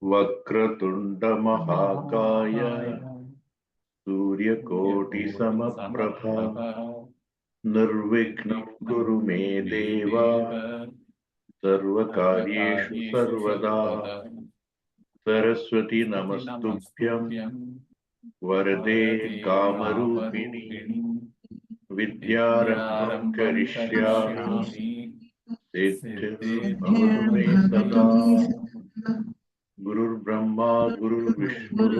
वक्रतुंड महाकाय सूर्यकोटिसमप्रभा निर्विघ्नं कुरु मे देव सर्वकार्येषु सर्वदा। सरस्वती नमस्तुभ्यं वरदे कामरूपिणी विद्यारम्भं करिष्यामि सिद्धिर्भवतु मे सदा। गुरुर्ब्रह्मा गुरुर्विष्णुः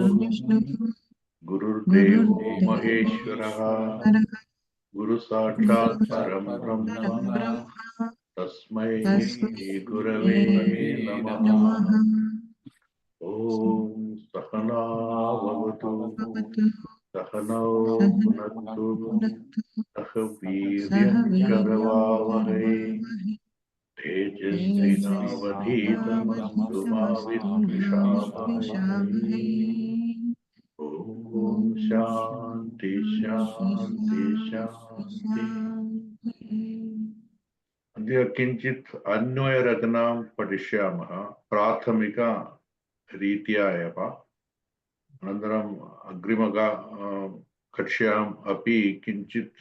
गुरुर्देवो महेश्वरः गुरुसाक्षात् परं ब्रह्म तस्मै गुरवे नमः। ॐ सहना भवतु सहनौ भुनक्तु सह वीर्यं करवावहै तेजस्विनावधीतमस्तु मा विद्विषावहै। ओम शांति शांति शांति। अद्य किञ्चित् अन्वयरचनां पठिष्यामः प्राथमिक रीत्या एव। अनन्तरम् कक्ष्याम् अपि किञ्चित्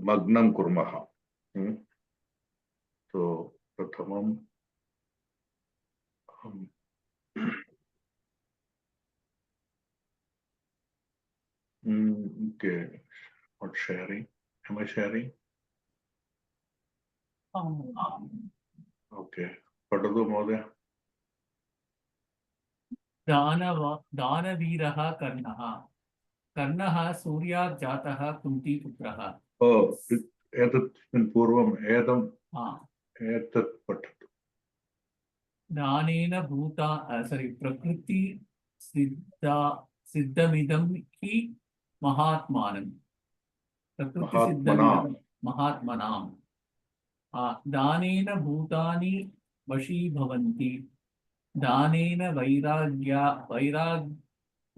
मग्नं कुर्मः। तो प्रथमं okay, not sharing. Am I sharing? Okay. पठतु महोदय। दानवीरः कर्णः कर्णः सूर्यात् जातः कुन्तीपुत्रः। एतत् पूर्वम् एतत् पठतु। दानेन प्रकृति सिद्धमिदं हि महात्मनां दानेन भूतानि वशीभवन्ति दानेन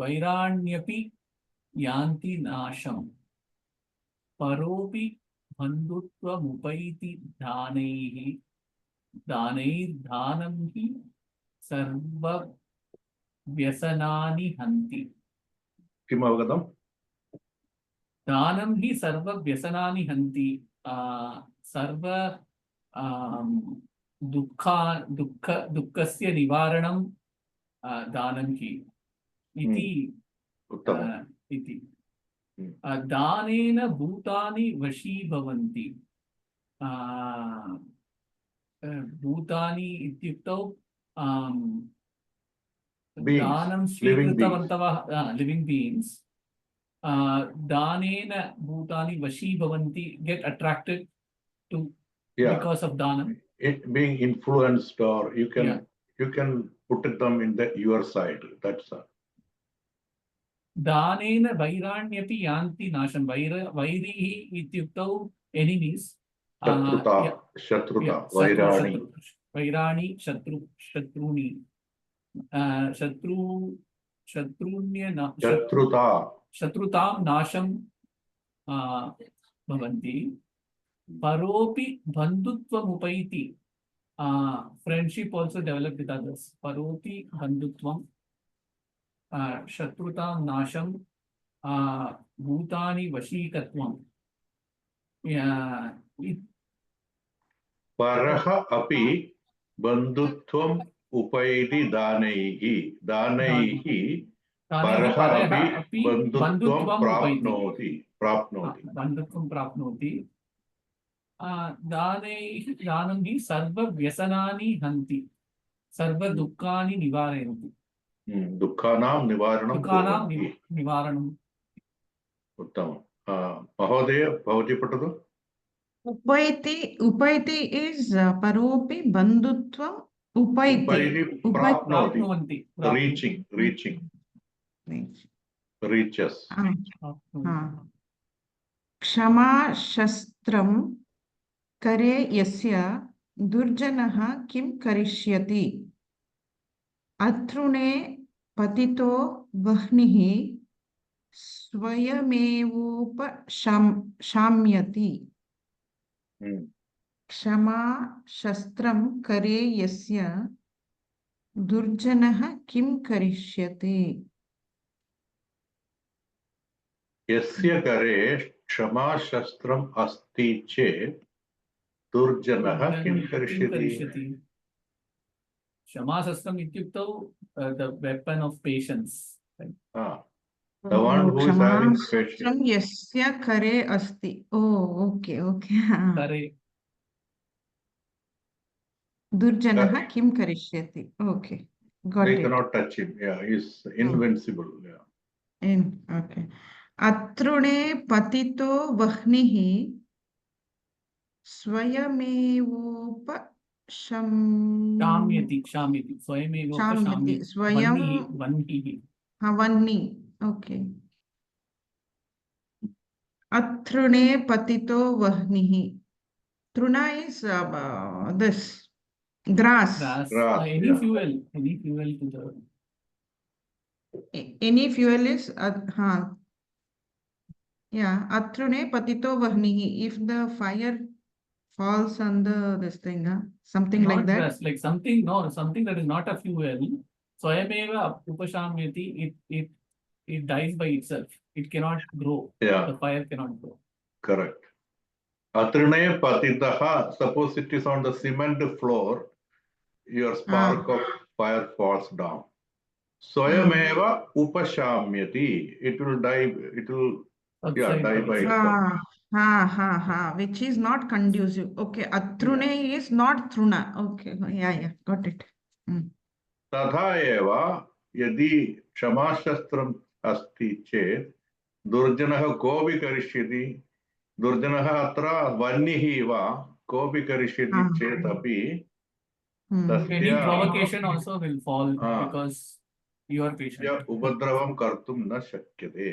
वैराण्यपि यान्ति नाशं परोऽपि बन्धुत्वमुपैति दानैर्दानं हि सर्वव्यसनानि हन्ति। किम् अवगतम्? दानं हि सर्वव्यसनानि हन्ति। सर्व दुःखस्य निवारणं दानं हि इति। दानेन भूतानि वशीभवन्ति। भूतानि इत्युक्तौ दानं स्वीकृतवन्तः लिविंग बीइंग्स दानेन भूतानि वशीभवन्ति, get attracted to because of danam. It being influenced, or you can put them in your side. That's दानेन वैराण्यपि यान्ति नाशं। वैरिः इत्युक्तौ enemies. शत्रुता वैराणि शत्रूणि शत्रुतां नाशं भवन्ति। परोऽपि बन्धुत्वमुपैति। Friendship also developed with others. परोऽपि बन्धुत्वं शत्रुतां नाशं भूतानि वशीकत्वं। परः अपि बन्धुत्वम् उपैति दानैः परः अपि बन्धुत्वं प्राप्नोति। दानं हि सर्वव्यसनानि हन्ति सर्वदुःखानि निवारयन्ति। दुःखानां निवारणम्। उत्तमं। महोदय भवती पठतु। उपैति is परोऽपि बन्धुत्वम् उपैति प्राप्नुवन्ति। reaches. क्षमा शस्त्रं करे यस्य दुर्जनः किं करिष्यति अतृणे पतितो वह्निः स्वयमेवोपशाम्यति। क्षमा शस्त्रं करे यस्य दुर्जनः किं करिष्यति? यस्य करे क्षमाशस्त्रम् अस्ति चेत् दुर्जनः किं करिष्यति? क्षमाशस्त्रम् इत्युक्तौ the weapon of patience. The one who is having patience. क्षमाशस्त्रं यस्य करे अस्ति. Oh, okay, okay. Kare. दुर्जनः किं करिष्यति? Okay, got They it. cannot touch him. Yeah, he's invincible. Yeah. Okay. अतृणे पतितो वह्निः क्षाम्यति स्वयमेवोपशाम्यति वह्निः. Okay. अतृणे पतितो वह्निः. Truna is this grass. Any fuel to the. Any fuel is yeah. Atrune patito vahnihi. If the fire falls on this thing, something Not like that. grass, like something that is not a fuel. Swayameva upashamyati. It dies by itself. It cannot grow. Yeah. The fire cannot grow. Correct. Atrine patitaha. Suppose it is on the cement floor, your spark of fire falls down. Swayameva upashamyati. It will die. It will die by itself. Which is not conducive. Okay. Atrune is not truna. Okay. Yeah. Got it. तथा एव यदि क्षमाशस्त्रम् अस्ति चेत् दुर्जनः कोऽपि करिष्यति. दुर्जनः अत्र वह्निः वा कोऽपि करिष्यति चेत् अपि Any provocation also will fall because you are patient. उपद्रवं कर्तुं न शक्यते.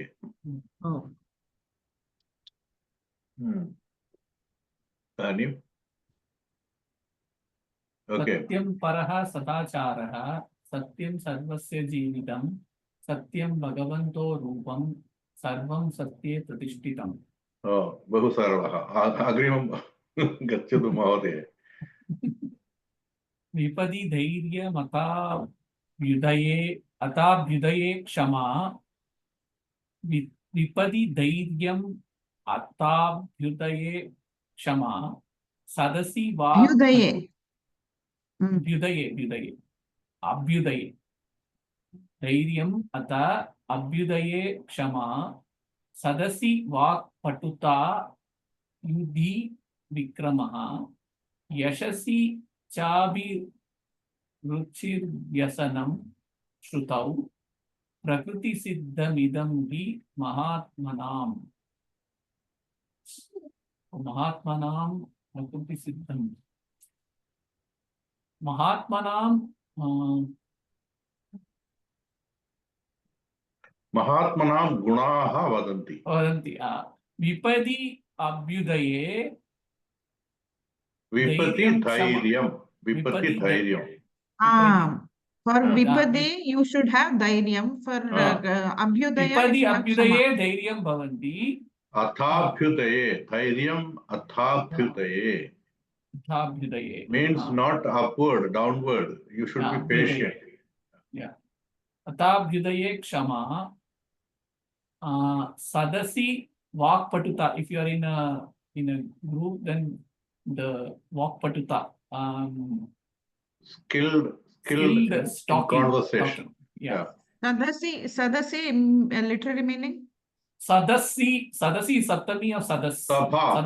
सत्यं परः सदाचारः सत्यं सर्वस्य जीवितं सत्यं भगवन्तो रूपं सर्वं सत्ये प्रतिष्ठितम्. बहु सरलः. अग्रिमं गच्छतु महोदय. विपदि धैर्यमताभ्युदये क्षमा. विपदि धैर्यम् अताभ्युदये क्षमा. सदसि वा अभ्युदये धैर्यम् अत अभ्युदये क्षमा. सदसि वाक्पटुता युधि विक्रमः. यशसि चाभिरुचिर्व्यसनं श्रुतौ. प्रकृतिसिद्धमिदं हि महात्मनाम्. प्रकृतिसिद्धम्. महात्मनां गुणाः वदन्ति. विपदि अभ्युदये विपदि धैर्यं. For vipadi you should have dhairyam. For abhyudaya abhyudaye dhairyam bhavanti. Athabhyudaye dhairyam athabhyudaye means not upward, downward. You should be patient. Yeah. Athabhyudaye kshama. Sadasi vakpatuta. If you are in a group, then the vakpatuta. Skilled conversation. Yeah. Sadasi literary meaning? Sadasi is Saptami of Sadas. Sabha.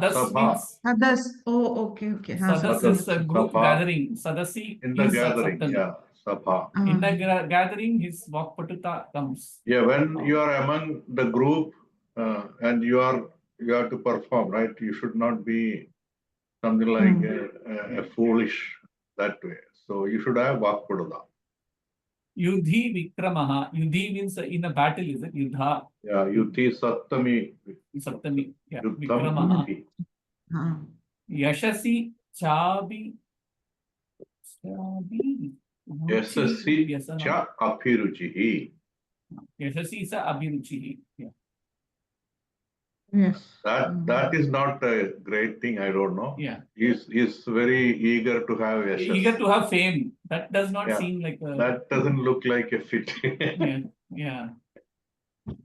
Sadas. Oh, okay. Sadas is a group gathering. Sadasi in the gathering. Saptami. Yeah. Sabha. In the gathering, his Vakpatuta comes. Yeah, when you are among the group and you have to perform, right? You should not be something like a foolish that way. So you should have Vakpatuta. Yudhi Vikramaha. Yudhi means in a battle, is it? Yudha. Yeah, Yudhi Saptami. Yeah. Vikramaha. Yashasi Chabi. Yashasi Cha Abhiruchihi. Yashasi is Abhiruchihi. Yeah. Yes. That is not a great thing. I don't know. Yeah. He's very eager to have yashas. Eager to have fame. That does not Yeah. seem like a. That doesn't look like a fit. Yeah. Yeah.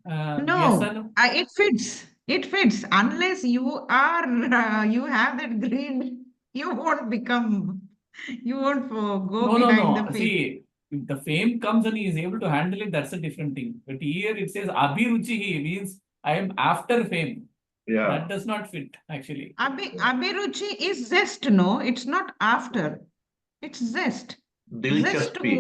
No, Vyasanam. it fits. It fits. Unless you are, you have that greed, you won't become, you won't go No, behind the no. fame. See, if the fame comes and he is able to handle it, that's a different thing. But here it says abhiruchihi means I am after fame. Yeah. That does not fit actually. Abhiruchi is zest, no? It's not after. It's zest. दिलचस्पी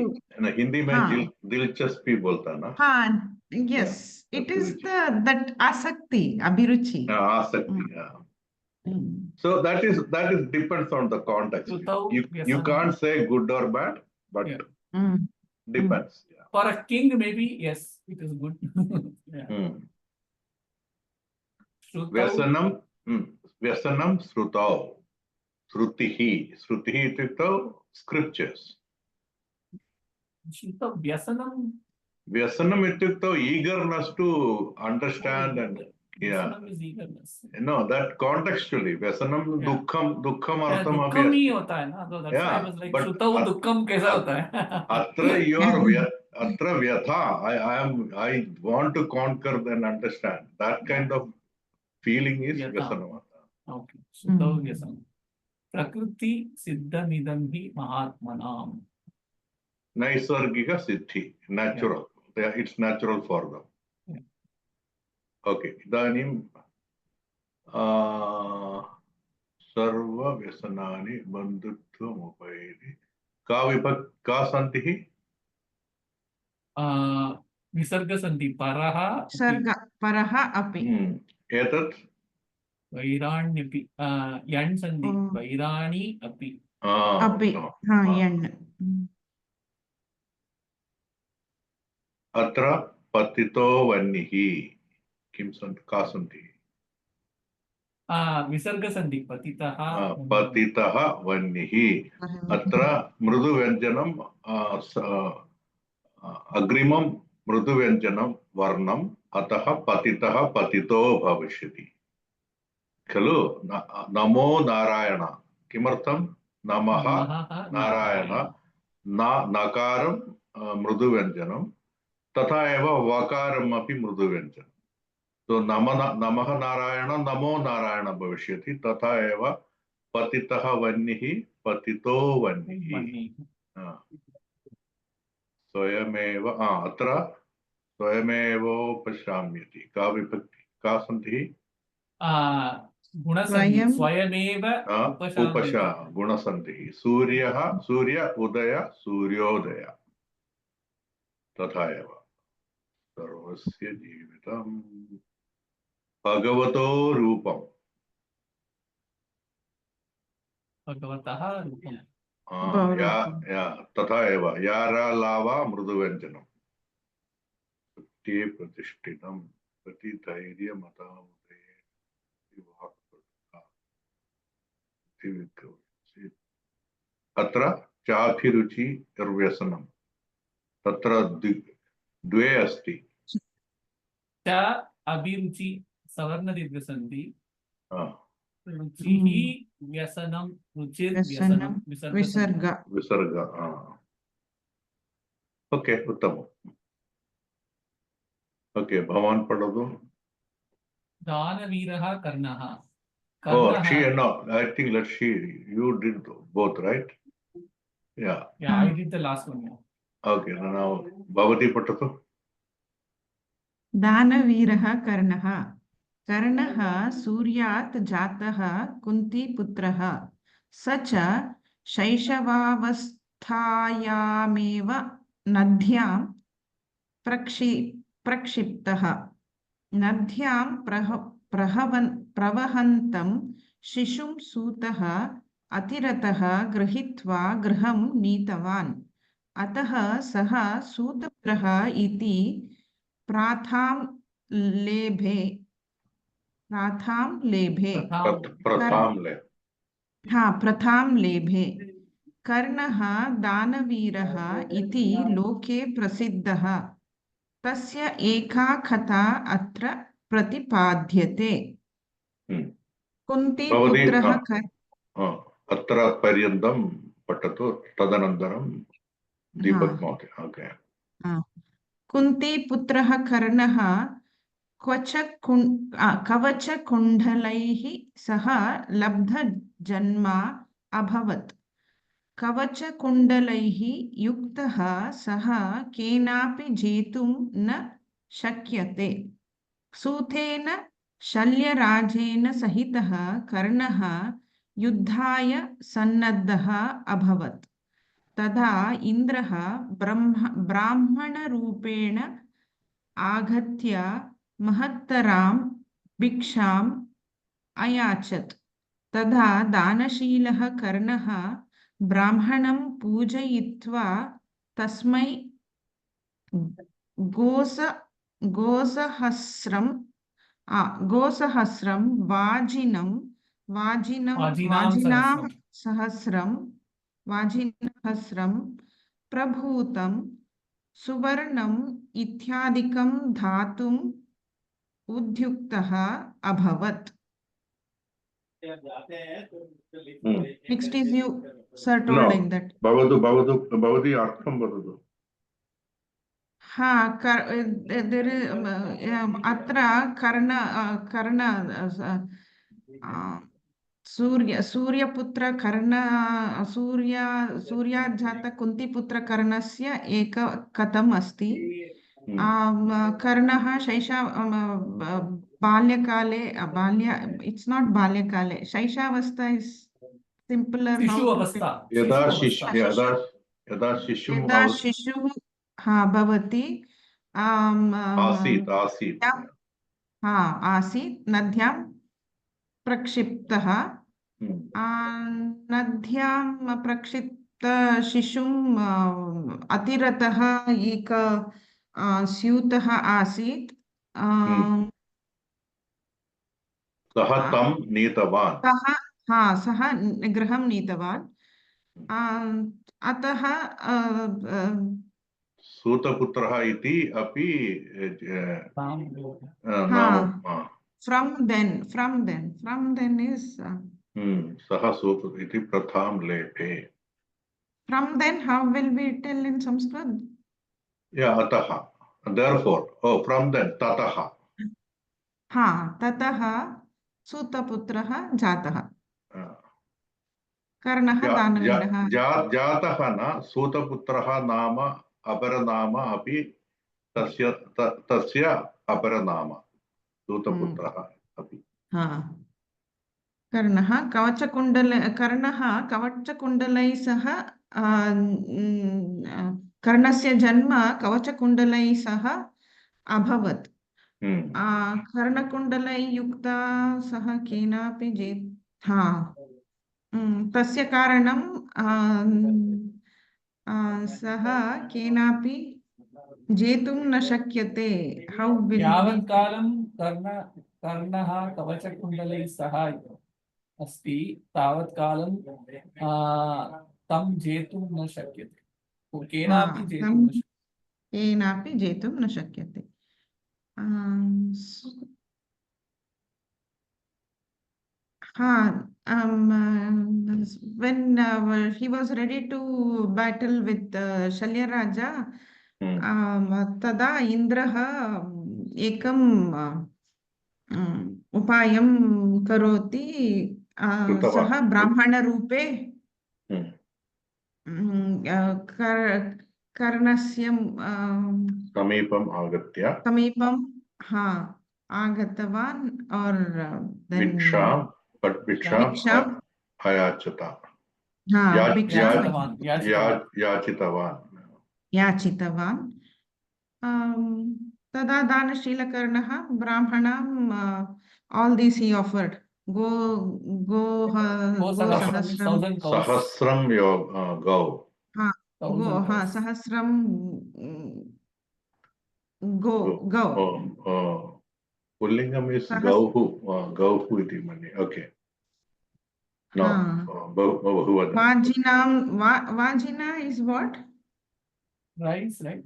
हिंदी में हाँ. दिलचस्पी बोलता ना. हाँ, yes. It is that asakti, abhiruchi. आसक्ति. So that is depends on the context. You can't say good or bad, but depends. Yeah. For a king, maybe yes, it is good. Yeah. Vyasanam, vyasanam srutau. Srutihi itukto scriptures. Vyasanam itukto eagerness to understand and Vyasanam is eagerness. No, that contextually vyasanam dukham artham दुखम ही होता है ना, so that's why I was like श्रुतौ दुखम कैसा होता है? atra vyatha. I want to conquer and understand. That kind of feeling is vyasanam. Okay, श्रुतौ vyasanam. Prakriti siddhamidam hi mahatmanam. Naisargika siddhi, natural. It's natural for them. Yeah. Okay, idanim sarva vyasanani bandhutvam upaini ka santihi Visarga santi paraha Sarga, paraha api. etat vairányapi yan santi vairani api. Api, yan. Atra patito vannihi kim sant ka santi. Visarga santi patitaha vannihi. Atra mrudu vyanjanam agrimam mrudu vyanjanam varnam ataha patitaha patito bhavishyati. Khalu namo narayana. Kimartham namaha narayana. Nakaram mrudu vyanjanam. तथा एव वकारम अपि मृदु व्यंजन. तो नमः नारायण नमो नारायण भविष्यति. तथा एव पतितः वह्निः पतितो वह्निः. स्वयमेव अत्र स्वयमेवोपशाम्यति. का विभक्ति का सन्धिः? गुणसन्धिः. स्वयमेव गुणसन्धिः. सूर्य उदय सूर्योदय. तथा एव सर्वस्य जीवितं भगवतो रूपम्. भगवतः रूपम्. तथा एव यारालावा मृदुव्यञ्जनम्. प्रतिष्ठितं प्रतिधैर्यमतामुदये अत्र चाभिरुचि निर्व्यसनम्. तत्र द्वे अस्ति. च अभिरुचि सवर्ण दीर्घ संधि. रुचिः व्यसनं रुचिर व्यसनं विसर्ग. ओके उत्तमम्. ओके भवान् पठतु. दानवीरः कर्णः. No, I think you did both, right? Yeah, I did the last one. Okay, now Bhavati Patato. Danavirah Karnaha. Karnaha Suryat Jataha Kunti Putraha. Sacha Shaishavavasthayameva Nadhyam Prakshiptaha. Nadhyam Pravahantam Shishum Sutaha Atirataha Grahitva Graham Nitavan. अतः सः सूतपुत्रः इति प्रथां लेभे. कर्णः दानवीरः इति लोके प्रसिद्धः. तस्य एका कथा अत्र प्रतिपाद्यते. कुन्ती भवती पुत्रः अत्र पर्यन्तं पठतु, तदनन्तरं दीपक हाँ। महोदय. ओके. कुन्ती पुत्रः कर्णः कवचकुण्डलैः सह लब्धजन्मा अभवत्. कवचकुण्डलैः युक्तः सः केनापि जेतुं न शक्यते. सूतेन शल्यराजेन सहितः कर्णः युद्धाय सन्नद्धः अभवत्. तदा इन्द्रः ब्राह्मणरूपेण आगत्य महत्तरां भिक्षाम् अयाचत्. तदा दानशीलः कर्णः ब्राह्मणं पूजयित्वा तस्मै गोसहस्रं वाजिनहस्रं प्रभूतं सुवर्णम् इत्यादिकं दातुम् उद्युक्तः अभवत्. Next is you, sir, told like that. भवती अर्थं वदतु. हाँ, there is अत्र कर्ण सूर्यपुत्र कर्ण सूर्याजात कुन्तीपुत्र कर्णस्य एक कथम् अस्ति. कर्णः बाल्यकाले इट्स् नाट् बाल्यकाले, शैशावस्था इस् सिम्पलर्. यदा शिशुः भवति आसीत् नद्यां प्रक्षिप्तः. नद्यां प्रक्षिप्त शिशुम् अतिरथः एक स्यूतः आसीत्. सः तं नीतवान्. सः गृहं नीतवान्. अतः सूतपुत्रः इति अपि नाम. From then is सः सूत इति प्रथां लेपे. From then, how will we tell in Sanskrit? Yeah, अतः. Therefore, from then, ततः. ततः सूतपुत्रः जातः. कर्णः दानवीरः. जातः न, सूतपुत्रः नाम अपरनाम अपि तस्य अपरनाम सूतपुत्रः अपि. कर्णः कवचकुण्डलैः सह कर्णस्य जन्म कवचकुण्डलैः सह अभवत्. कर्णकुण्डलैः युक्ता सह केनापि तस्य कारणं सः केनापि जेतुं न शक्यते. How will यावत्कालं कर्णः कवचकुण्डलैः सह अस्ति तावत्कालं तं जेतुं न शक्यते. केनापि जेतुं न शक्यते. when he was ready to battle with Shalya Raja, तदा इन्द्रः एकं उपायं करोति. सः ब्राह्मणरूपे कर्णस्य समीपम् आगतवान्. भिक्षाम् याचितवान्. तदा दानशीलकर्णः ब्राह्मणाम् all these he offered. सहस्रं गौ. सहस्रं गौ. पुल्लिङ्गम् इस् गौः इति मन्ये. Okay. Vagina is what? Rice, right?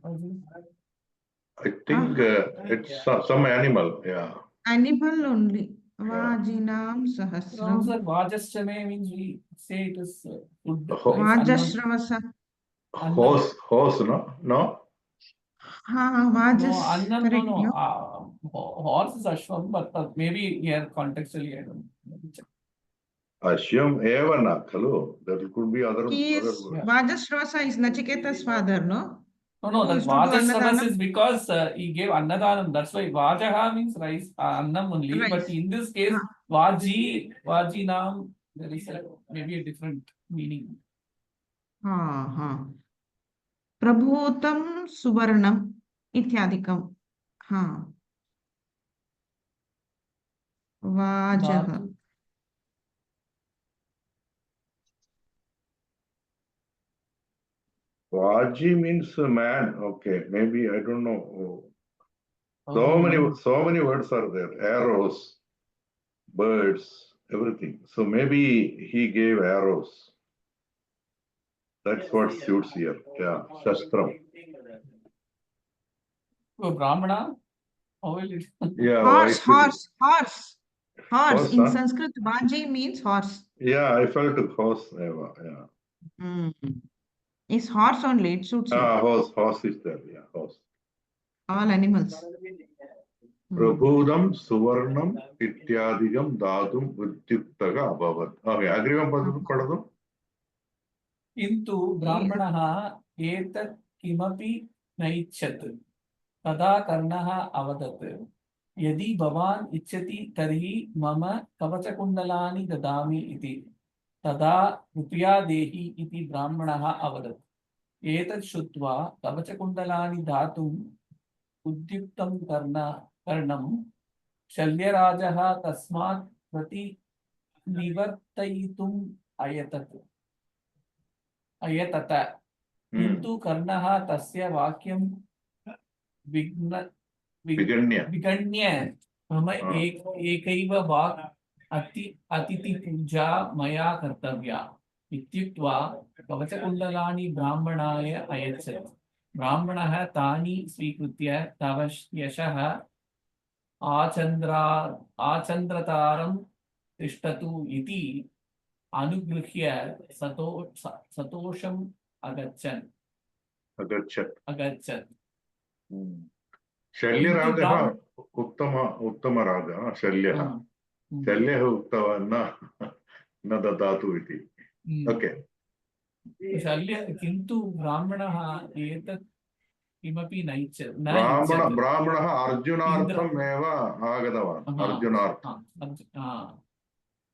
I think it's some animal. Yeah. Animal only. Vajinam No, Sahasram. sir, Vajaschame means we say it is food. Ho- Like annam. Vajashravasa. Horse, no? No? Ha, No, Vajas. annam, Correct. no. No? Horse is Ashwam, but maybe here contextually, I don't know. Ashyam Evana, hello. That could be other He is, words. Vajashravasa is Nachiketa's father, no? No, Who that used to do Vajasravas Annadanam? is because he gave Annadanam. That's why Vajaha means rice, Annam only. But Rice. in this case, Vajinam, there is maybe a different meaning. Ha. Prabhutam Suvarnam Ityadikam. Ha. Vajaha. Dhatu. Vaji means man. Okay, maybe I don't know. Oh, So many words are there. Arrows, birds, everything. So maybe he gave arrows. That's what suits here. Yeah, Shastram. So Brahmana, how will it? Yeah, Horse. Horse, In huh? Sanskrit, Vaji means horse. Yeah, I felt horse. Yeah. It's horse only, it suits you. Horse is there. Yeah, horse. All animals. Prabhudam Suvarnam Ityadikam Dhatum Vidyuktaga Abhavat. Okay, Agrivam Padadu. Kintu Brahmanaha etat kimapi naicchat tada karnaha avadat yadi bhavan ichchati tarhi mama kavachakundalani dadami iti tada rupya dehi iti brahmanaha avadat etat shutva kavachakundalani dhatum udyuktam karnam shalyarajaha tasmat prati nivartayitum ayatata किन्तु कर्णः तस्य वाक्यं विगण्य मम एकैव वाक् अतिथिपूजा मया कर्तव्या इत्युक्त्वा कवचकुण्डलानि ब्राह्मणाय अयच्छत् ब्राह्मणः तानि स्वीकृत्य तव यशः आचन्द्रतारं तिष्ठतु इति अनुगृह्य सतोषम् अगच्छत् शल्यराजः उत्तमराजः शल्यः उक्तवान् न ददातु इति ओके शल्य किन्तु ब्राह्मणः एतत् किमपि नैच्छत् ब्राह्मणः अर्जुनार्थम् एव आगतवान् अर्जुनार्थं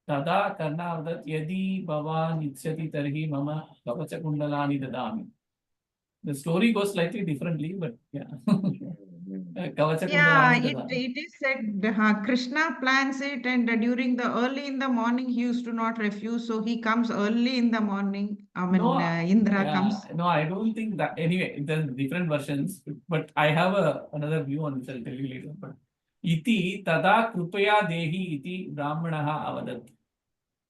तदा कर्णः वदत् यदि भवान् इच्छति तर्हि मम कवचकुण्डलानि ददामि. The story goes slightly differently, but yeah. Yeah, it is said Krishna plans it, and during the early in the morning he used to not refuse, so he comes early in the morning when Indra comes. No, I don't think that. Anyway, there's different versions, but I have another view on this. I'll tell you later. But iti tada krupaya dehi iti brahmanaha avadat.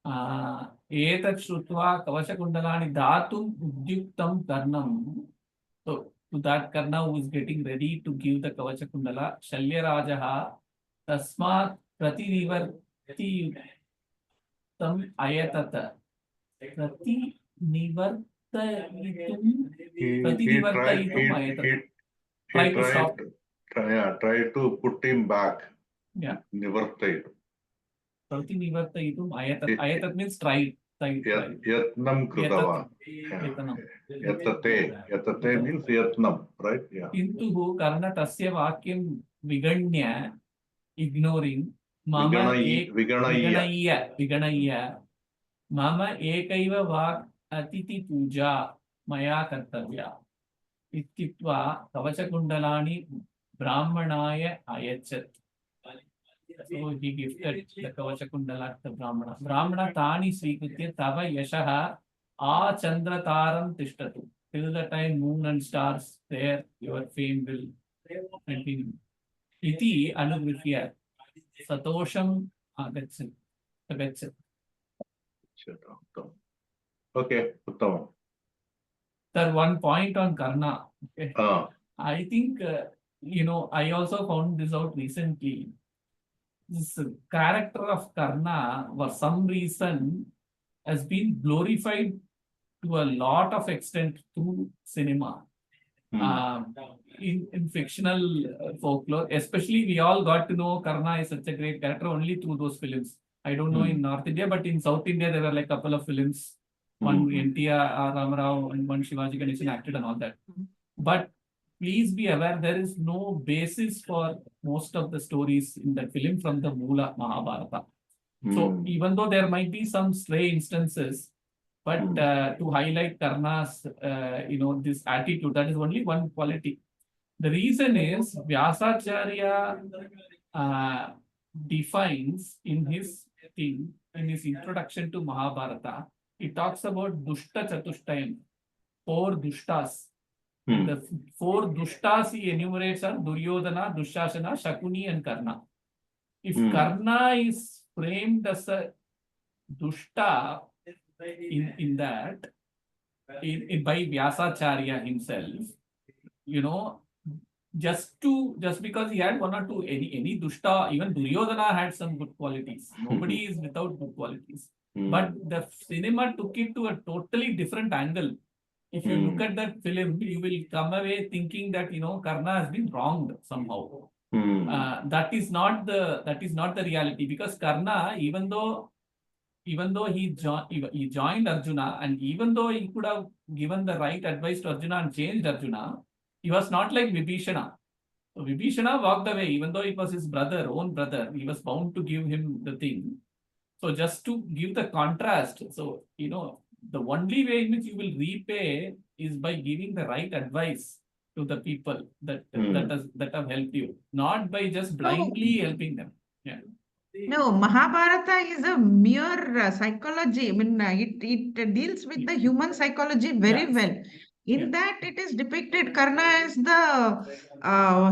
एतत् श्रुत्वा कवचकुण्डलानि दातुम् उद्युक्तं कर्णं. So to that Karna who is getting ready to give the Kavachakundala, Shalyarajaha tasmat pratinivartayutam ayatata. Pratinivartayitum ayatata. Try to stop. Try to put him back. Yeah. Nivartayitum. Pratinivartayitum ayatat. Ayatat means try. Yatnam kritavan. Yatate means yatnam, right? Yeah. Kintu Karna tasya vakyam viganya, ignoring, mama viganaya, mama ekaiva vak atiti puja maya kartavya. Ityuktva kavachakundalani brahmanaya ayachat. So he gifted the Kavachakundala to Brahmana. Brahmana tani svikritya tava yashaha achandrataram tishtatu. Till the time moon and stars there, your fame will continue. Iti anugrihya satosham agachat. Okay, uttamam. Sir, one point on Karna. Okay. I think, I also found this out recently. this character of Karna, for some reason, has been glorified to a lot of extent through cinema. In fictional folklore, especially, we all got to know Karna is such a great character only through those films. I don't know in North India, but in South India, there were like a couple of films. One NTR Ramarao and one Shivaji Ganesan acted and all that. But please be aware, there is no basis for most of the stories in that film from the Moola Mahabharata. So even though there might be some stray instances, but to highlight Karna's, this attitude, that is only one quality. The reason is Vyasacharya defines in his introduction to Mahabharata, he talks about Dushta Chatushtayam, 4 Dushtas. The 4 Dushtas he enumerates are Duryodhana, Dushashana, Shakuni and Karna. If Karna is framed as a Dushta in that, by Vyasacharya himself, just because he had 1 or 2, any Dushta, even Duryodhana had some good qualities. Nobody is without good qualities. But the cinema took it to a totally different angle. If you look at that film, you will come away thinking that Karna has been wronged somehow. That is not the reality, because Karna, even though he joined Arjuna, and even though he could have given the right advice to Arjuna and changed Arjuna, he was not like Vibhishana. So Vibhishana walked away, even though it was his own brother, he was bound to give him the thing. So just to give the contrast, so the only way in which you will repay is by giving the right advice to the people that have helped you, not by just blindly helping them. Yeah. No, Mahabharata is a mere psychology. I mean, it deals with the human psychology very well. In that, it is depicted Karna as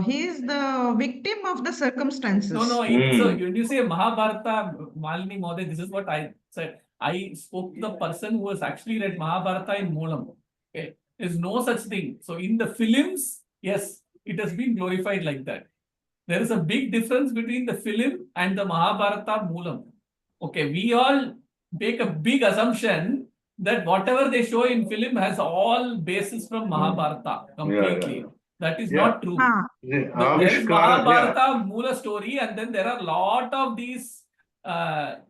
he is the victim of the circumstances. No. So when you say Mahabharata, Malini Mode, this is what I said. I spoke to the person who has actually read Mahabharata in Moolam. Okay, there's no such thing. So in the films, yes, it has been glorified like that. There is a big difference between the film and the Mahabharata Moolam. Okay, we all make a big assumption that whatever they show in film has all basis from Mahabharata completely. That is not true. There is Mahabharata Moola story, and then there are a lot of these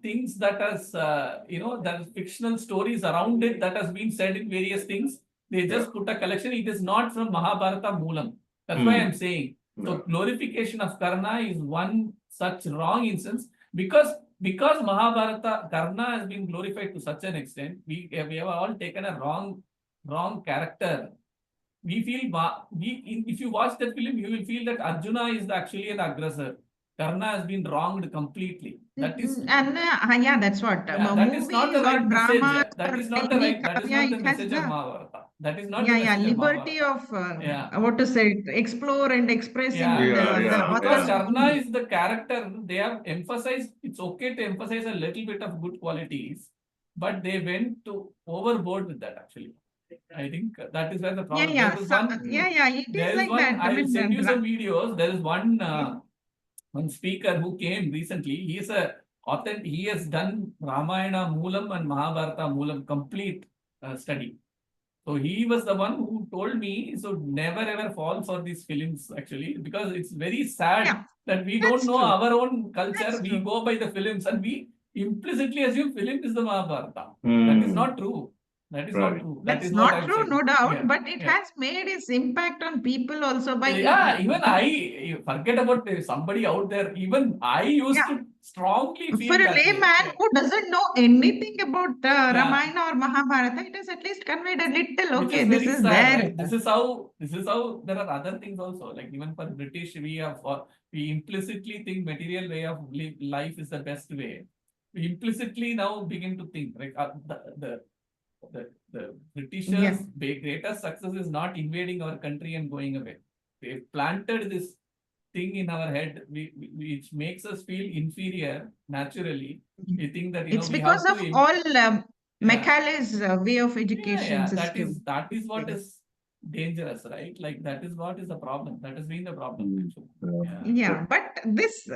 things that has, there are fictional stories around it that has been said in various things. They just put a collection. It is not from Mahabharata Moolam. That's why I'm saying. So glorification of Karna is one such wrong instance, because Mahabharata, Karna has been glorified to such an extent. We have all taken a wrong character. We feel, if you watch that film, you will feel that Arjuna is actually an aggressor. Karna has been wronged completely. That is, that's what. That is not the right message. That is not the message of Mahabharata. That is not the message liberty of what to say, explore and express because Karna is the character. They have emphasized, it's okay to emphasize a little bit of good qualities, but they went to overboard with that actually. I think that is where the problem is. I will send you some videos. There is one speaker who came recently. He is he has done Ramayana Moolam and Mahabharata Moolam complete study. So he was the one who told me, so never ever fall for these films actually, because it's very sad that we don't know our own culture. We go by the films and we implicitly assume film is the Mahabharata. That is not true. That is not true. That's not true, no doubt, but it has made its impact on people also by... even I, forget about somebody out there, even I used to strongly feel for a layman who doesn't know anything about Ramayana or Mahabharata, it is at least conveyed a little, okay, this is sad, there. Right? This is how there are other things also, like even for British, we implicitly think material way of life is the best way. We implicitly now begin to think, like the Britishers' greatest success is not invading our country and going away. They planted this thing in our head, which makes us feel inferior naturally. We think that it's because of all Macaulay's way of education system. That is what is dangerous, right? Like that is what is the problem. That has been the problem actually. Yeah, but this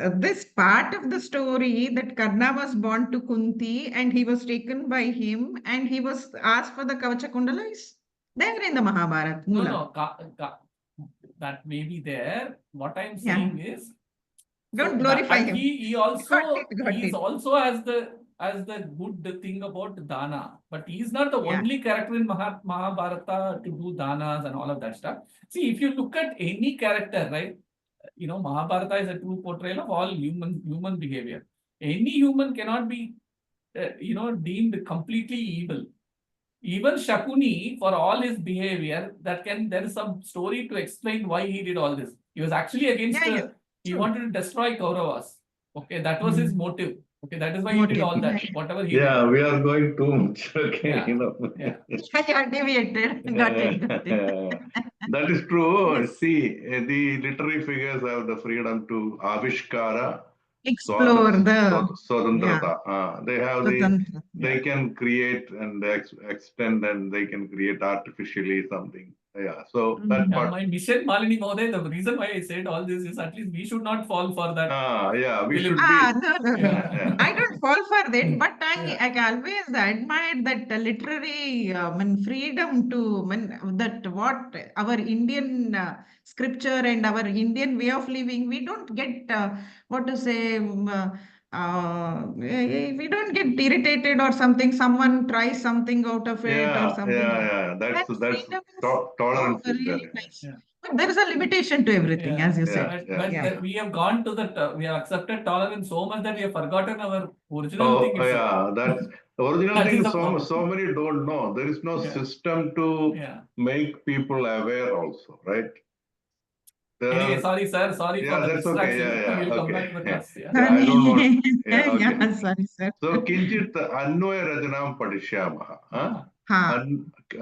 part of the story that Karna was born to Kunti and he was taken by him and he was asked for the Kavacha Kundala is there in the Mahabharata. No, Mula. no, that may be there. What I'm Yeah. saying is, Don't so glorify and him. he also Got he is it. also as the good thing about dana, but he's not the Yeah. only character in Mahabharata to do danas and all of that stuff. See, if you look at any character, right? You know, Mahabharata is a true portrayal of all human behavior. Any human cannot be, deemed completely evil. Even Shakuni, for all his behavior, there is some story to explain why he did all this. He was actually against, Yeah, yeah. he True. wanted to destroy Kauravas. Okay, that was his motive. Okay, that is why he did Motive. all that, Yeah. whatever he Yeah, did. we are going too much. Okay, Yeah. you know. Yeah. Yeah, deviated. Got it. That is true. Yes. See, the literary figures have the freedom to avishkara, Explore the swatantrata. They have Swatantra. they can create and extend and they can create artificially something. Yeah, so that Mhm. part. My mission, Malini Mohoday, the reason why I said all this is at least we should not fall for that. Yeah, we film. should be. No. Yeah. I don't fall for that, but Yeah. I always admired that literary freedom to that what our Indian scripture and our Indian way of living, we don't get what to say. We don't get irritated or something. Someone tries something out of it or something. Yeah. That That's freedom is tolerance is really there. nice. Yeah. But there is a limitation to everything, Yeah. as you Yeah. said. But Yeah. we have gone to we have accepted tolerance so much that we have forgotten our original thing itself. Yeah, that's the original That thing. is the problem. So many don't know. There is no Yeah. system to Yeah. make people aware also, right? Anyway, sorry, sir. Sorry for the that's okay. distraction. We will come Okay. back to the class. Yeah. Yeah, I don't want. Yeah, okay. Yeah, sorry, sir. So, किंचित् अन्वय रचनां पठिष्यामः. Ha.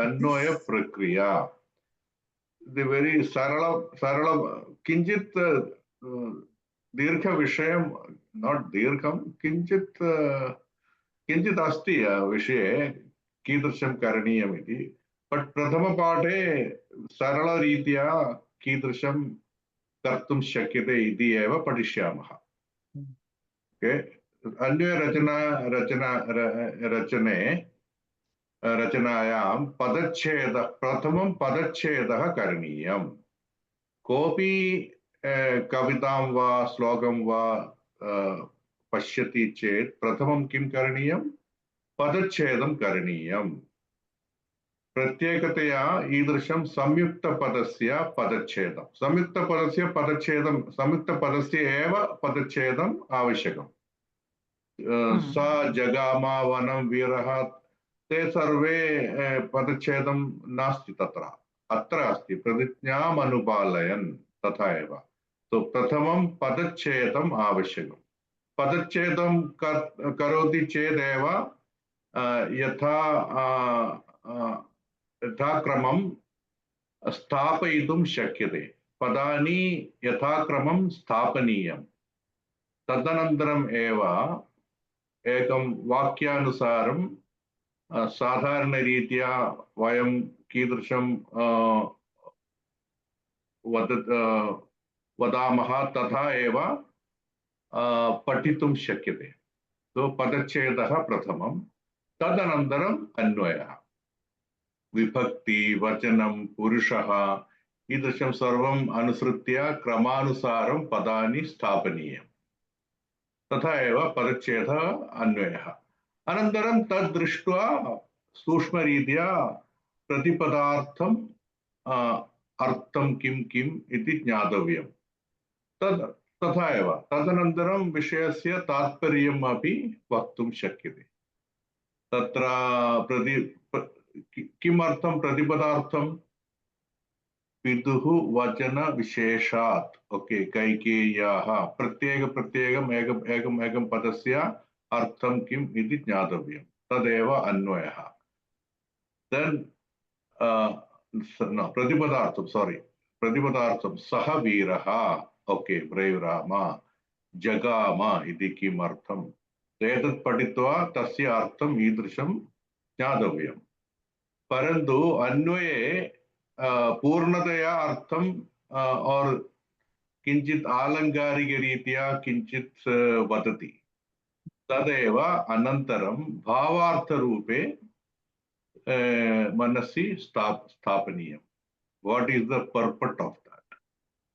अन्वय प्रक्रिया. The very sarala किंचित् दीर्घविषयं, not दीर्घं, किंचित् अस्ति विषये कीदृशं करणीयम् इति. बट प्रथमपाठे सरलरीत्या कीदृशं कर्तुं शक्यते इति एव पठिष्यामः. रचनायां प्रथमं पदच्छेदः करणीयम्. कोऽपि कवितां वा श्लोकं वा पश्यति चेत् प्रथमं किं करणीयं? पदच्छेदं करणीयम्. प्रत्येकतया ईदृशं संयुक्तपदस्य पदच्छेदं. संयुक्तपदस्य एव पदच्छेदम् आवश्यकम्. स जगामा वनं वीरः, ते सर्वे पदच्छेदं नास्ति तत्र. अत्र अस्ति प्रतिज्ञाम् अनुपालयन्, तथा एव. तो प्रथमं पदच्छेदम् आवश्यकम्. पदच्छेदं करोति चेदेव यथाक्रमं स्थापयितुं शक्यते. पदानि यथाक्रमं स्थापनीयम्. तदनन्तरम् एव एकं वाक्यानुसारं साधारणरीत्या वयं कीदृशं वदामः तथा एव पठितुं शक्यते. तो पदच्छेदः प्रथमं, तदनन्तरम् अन्वयः. विभक्ति, वचनं, पुरुषः, ईदृशं सर्वम् अनुसृत्य क्रमानुसारं पदानि स्थापनीयम्. तथा एव पदच्छेदः अन्वयः. अनन्तरं तद् दृष्ट्वा सूक्ष्मरीत्या प्रतिपदार्थम् अर्थं किम् इति ज्ञातव्यम्. तथा एव तदनन्तरं विषयस्य तात्पर्यम् अपि वक्तुं शक्यते. तत्र किमर्थं प्रतिपदार्थं? पितुः वचनविशेषात्. ओके, कैकेय्याः प्रत्येकम् एकं पदस्य अर्थं किम् इति ज्ञातव्यं. तदेव अन्वयः. देन् प्रतिपदार्थं सः वीरः, ओके, ब्रेव् राम, जगाम इति किमर्थम्? एतत् पठित्वा तस्य अर्थम् ईदृशं ज्ञातव्यम्. परन्तु अन्वये पूर्णतया अर्थं और किञ्चित् आलङ्कारिकरीत्या किञ्चित् वदति तदेव अनन्तरं भावार्थरूपे मनसि स्थापनीयं. What is the purport of that?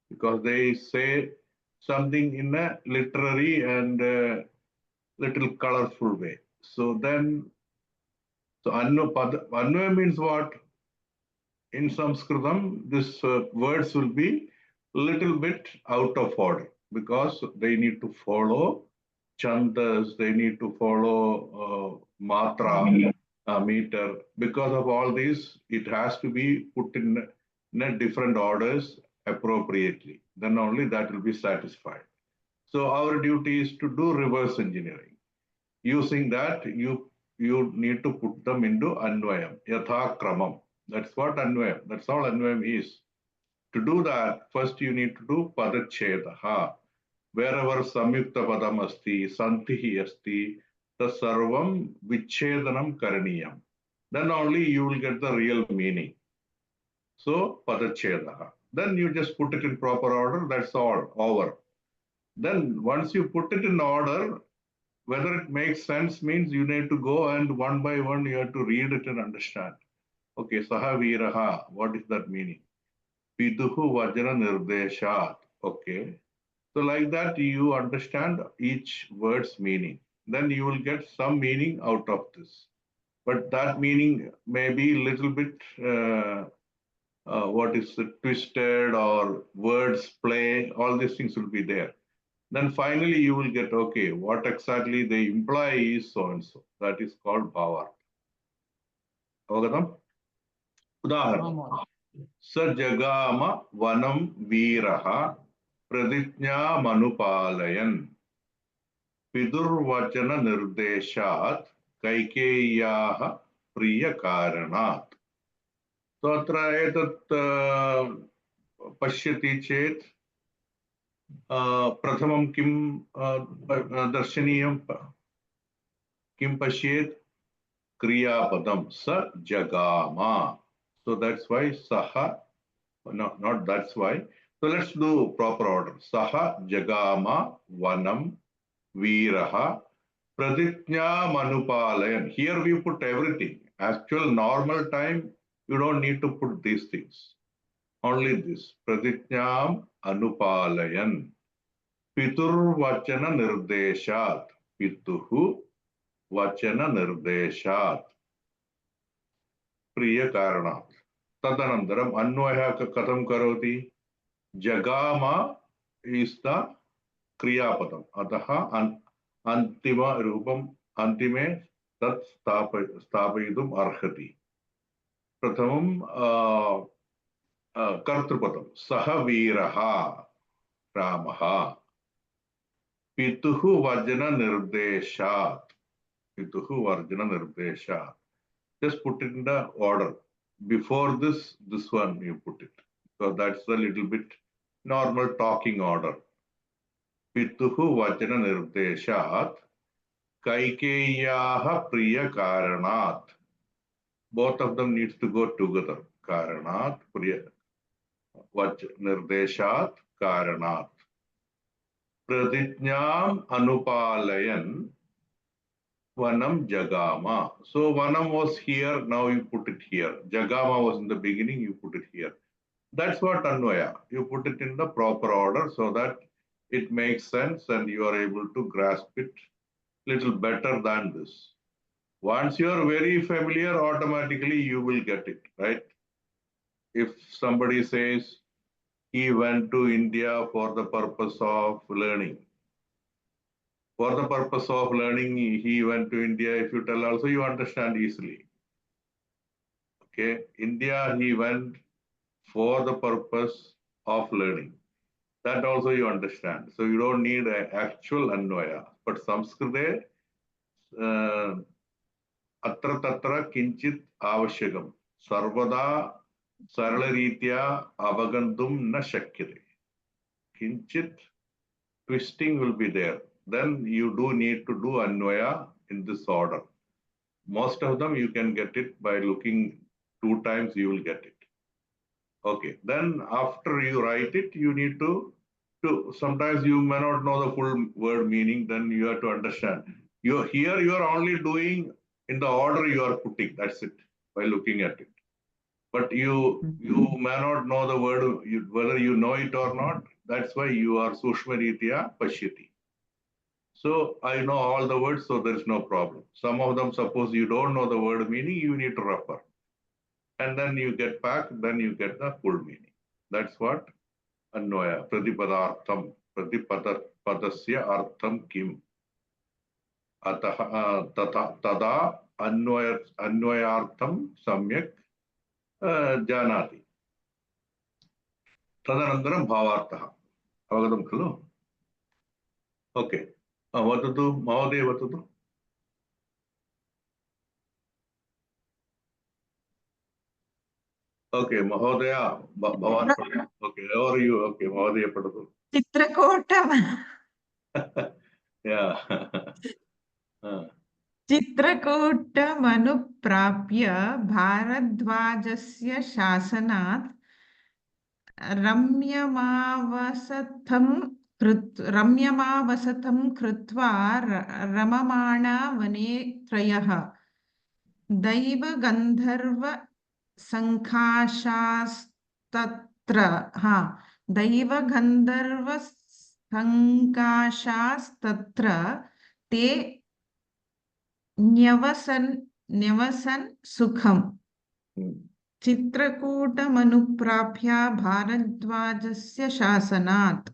Because they say something in a literary and little colorful way. So then, Anvaya means what? In Sanskritam, this words will be little bit out of order because they need to follow chandas, they need to follow matra, meter. Because of all these, it has to be put in a different orders appropriately. Then only that will be satisfied. So our duty is to do reverse engineering. Using that, you need to put them into Anvayam, Yatha Kramam. That's what Anvayam, that's all Anvayam is. To do that, first you need to do Padachedaha. Wherever Samyukta Padam asti, Santihi asti, Tasarvam Vichedanam Karaniyam. Then only you will get the real meaning. So, Padachedaha. Then you just put it in proper order, that's all, over. Then once you put it in order, whether it makes sense means you need to go and one by one you have to read it and understand. Okay, Saha Viraha, what is that meaning? Piduhu Vajra Nirdeshat. Okay. So like that you understand each word's meaning. Then you will get some meaning out of this. But that meaning may be a little bit what is it, twisted or words play, all these things will be there. Then finally you will get, okay, what exactly they imply is so and so. That is called bhava. Avagatam? Udaharanam. Sa jagama vanam veeraha praditnya manupalayan pidurvachana nirdeshat kaikeyaha priya karanat. So atra etat pashyati chet प्रथमं किं दर्शनीयं किं पश्येत् क्रियापदं स जगामा. So that's why saha, no, not that's why. So let's do proper order. Saha jagama vanam veeraha praditnya manupalayan. Here we put everything. Actual normal time, you don't need to put these things. Only this. Praditnyam anupalayan. Pitur vachana nirdeshat. Pituhu vachana nirdeshat. Priya karanat. Tadanandaram anvaya katham karoti. Jagama is the kriyapadam. Ataha antima rupam antime tat stapayidum arhati. Prathamam कर्तृपदम सह वीरः रामः पितुः वचन निर्देशात् पितुः वचन निर्देशात्. Just put it in the order. Before this one you put it. So that's a little bit normal talking order. Pituh vachana nirdeshat kaikeyaha priya karanat. Both of them needs to go together. Karanat priya nirdeshat karanat. Praditnyam anupalayan vanam jagama. So vanam was here, now you put it here. Jagama was in the beginning, you put it here. That's what Anvaya. You put it in the proper order so that it makes sense and you are able to grasp it little better than this. Once you are very familiar, automatically you will get it, right? If somebody says he went to India for the purpose of learning. For the purpose of learning, he went to India. If you tell also, you understand easily. Okay, India, he went for the purpose of learning. That also you understand. So you don't need an actual Anvaya. But Samskrite, atra tatra kinchit avashyakam. Sarvada saralaritya avagandum na shakyate. Kinchit twisting will be there. Then you do need to do Anvaya in this order. Most of them you can get it by looking 2 times, you will get it. Okay, then after you write it, you need to sometimes you may not know the full word meaning, then you have to understand. Here you are only doing in the order you are putting, that's it, by looking at it. But you may not know the word, whether you know it or not, that's why you are Sushma Ritya Pashyati. So I know all the words, so there is no problem. Some of them, suppose you don't know the word meaning, you need to refer. And then you get back, then you get the full meaning. That's what Anvaya, Pratipadartham, Pratipadasya Artham Kim. Ataha tada Anvayartham Samyak Janati. Tadanandaram Bhavartha. Avagatam Khalo? Okay. Vatatu, Mahoday Vatatu. Okay, Mahodaya, Bhavan. Okay, how are you? Okay, Mahodaya Padatu. Chitrakoota. Yeah. चित्रकूटमनुप्राप्य भारद्वाजस्य शासनात् रम्यमावसतं कृत्वा रममाणा वने त्रयः दैवगन्धर्वसङ्काशास्तत्र ते न्यवसन् सुखम् चित्रकूटमनुप्राप्य भारद्वाजस्य शासनात्.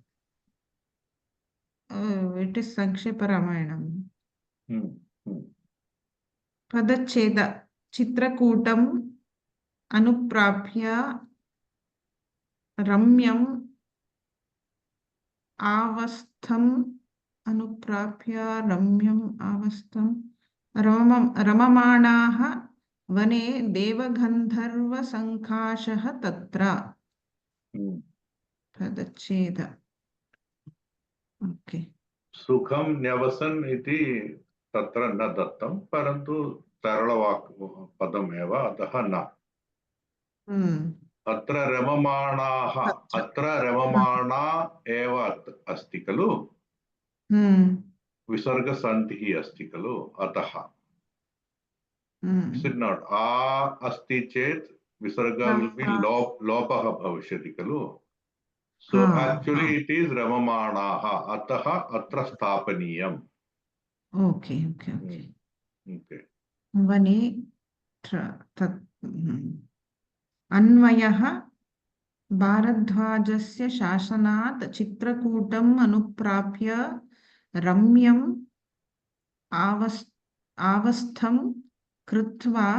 It is Sankshepa Ramayanam. Padacheda Chitrakutam Anuprapya Ramyam Avastham Anuprapya Ramyam Avastham Ramamanaha Vane Devagandharva Sankashaha Tatra. Padacheda. Okay. Sukham Nyavasan iti tatra na dattam, parantu saralavaak padam eva ataha na. Atra ramamanaha, atra ramamana eva asti kalu. Visarga santihi asti kalu ataha. Is it not? A asti chet visarga will be lopaha bhavishyati kalu. So actually it is ramamanaha ataha atra sthapaniyam. Okay. Vane अन्वयः भारद्वाजस्य शासनात् चित्रकूटम् अनुप्राप्य रम्यम् आवस्थं कृत्वा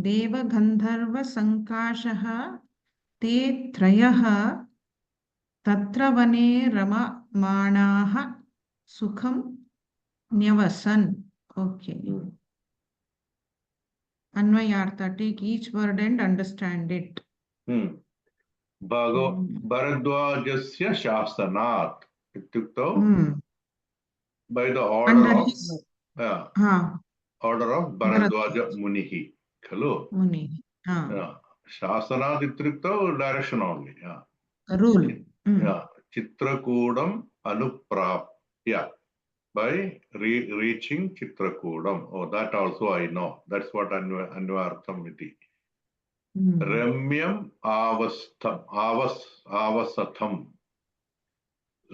देवगन्धर्वसङ्काशः ते त्रयः तत्र वने रममाणाः सुखं न्यवसन्. Okay. Anvayartha, take each word and understand it. Bharadwajasya shasanat. By the order Under of his order of Bharadwaja Munihi. Hello. Muni. Shasanat itrukto direction only. Rule. Chitrakoodam anuprapya. By reaching Chitrakoodam. Oh, that also I know. That's what Anvartham iti. Ramyam avasatham.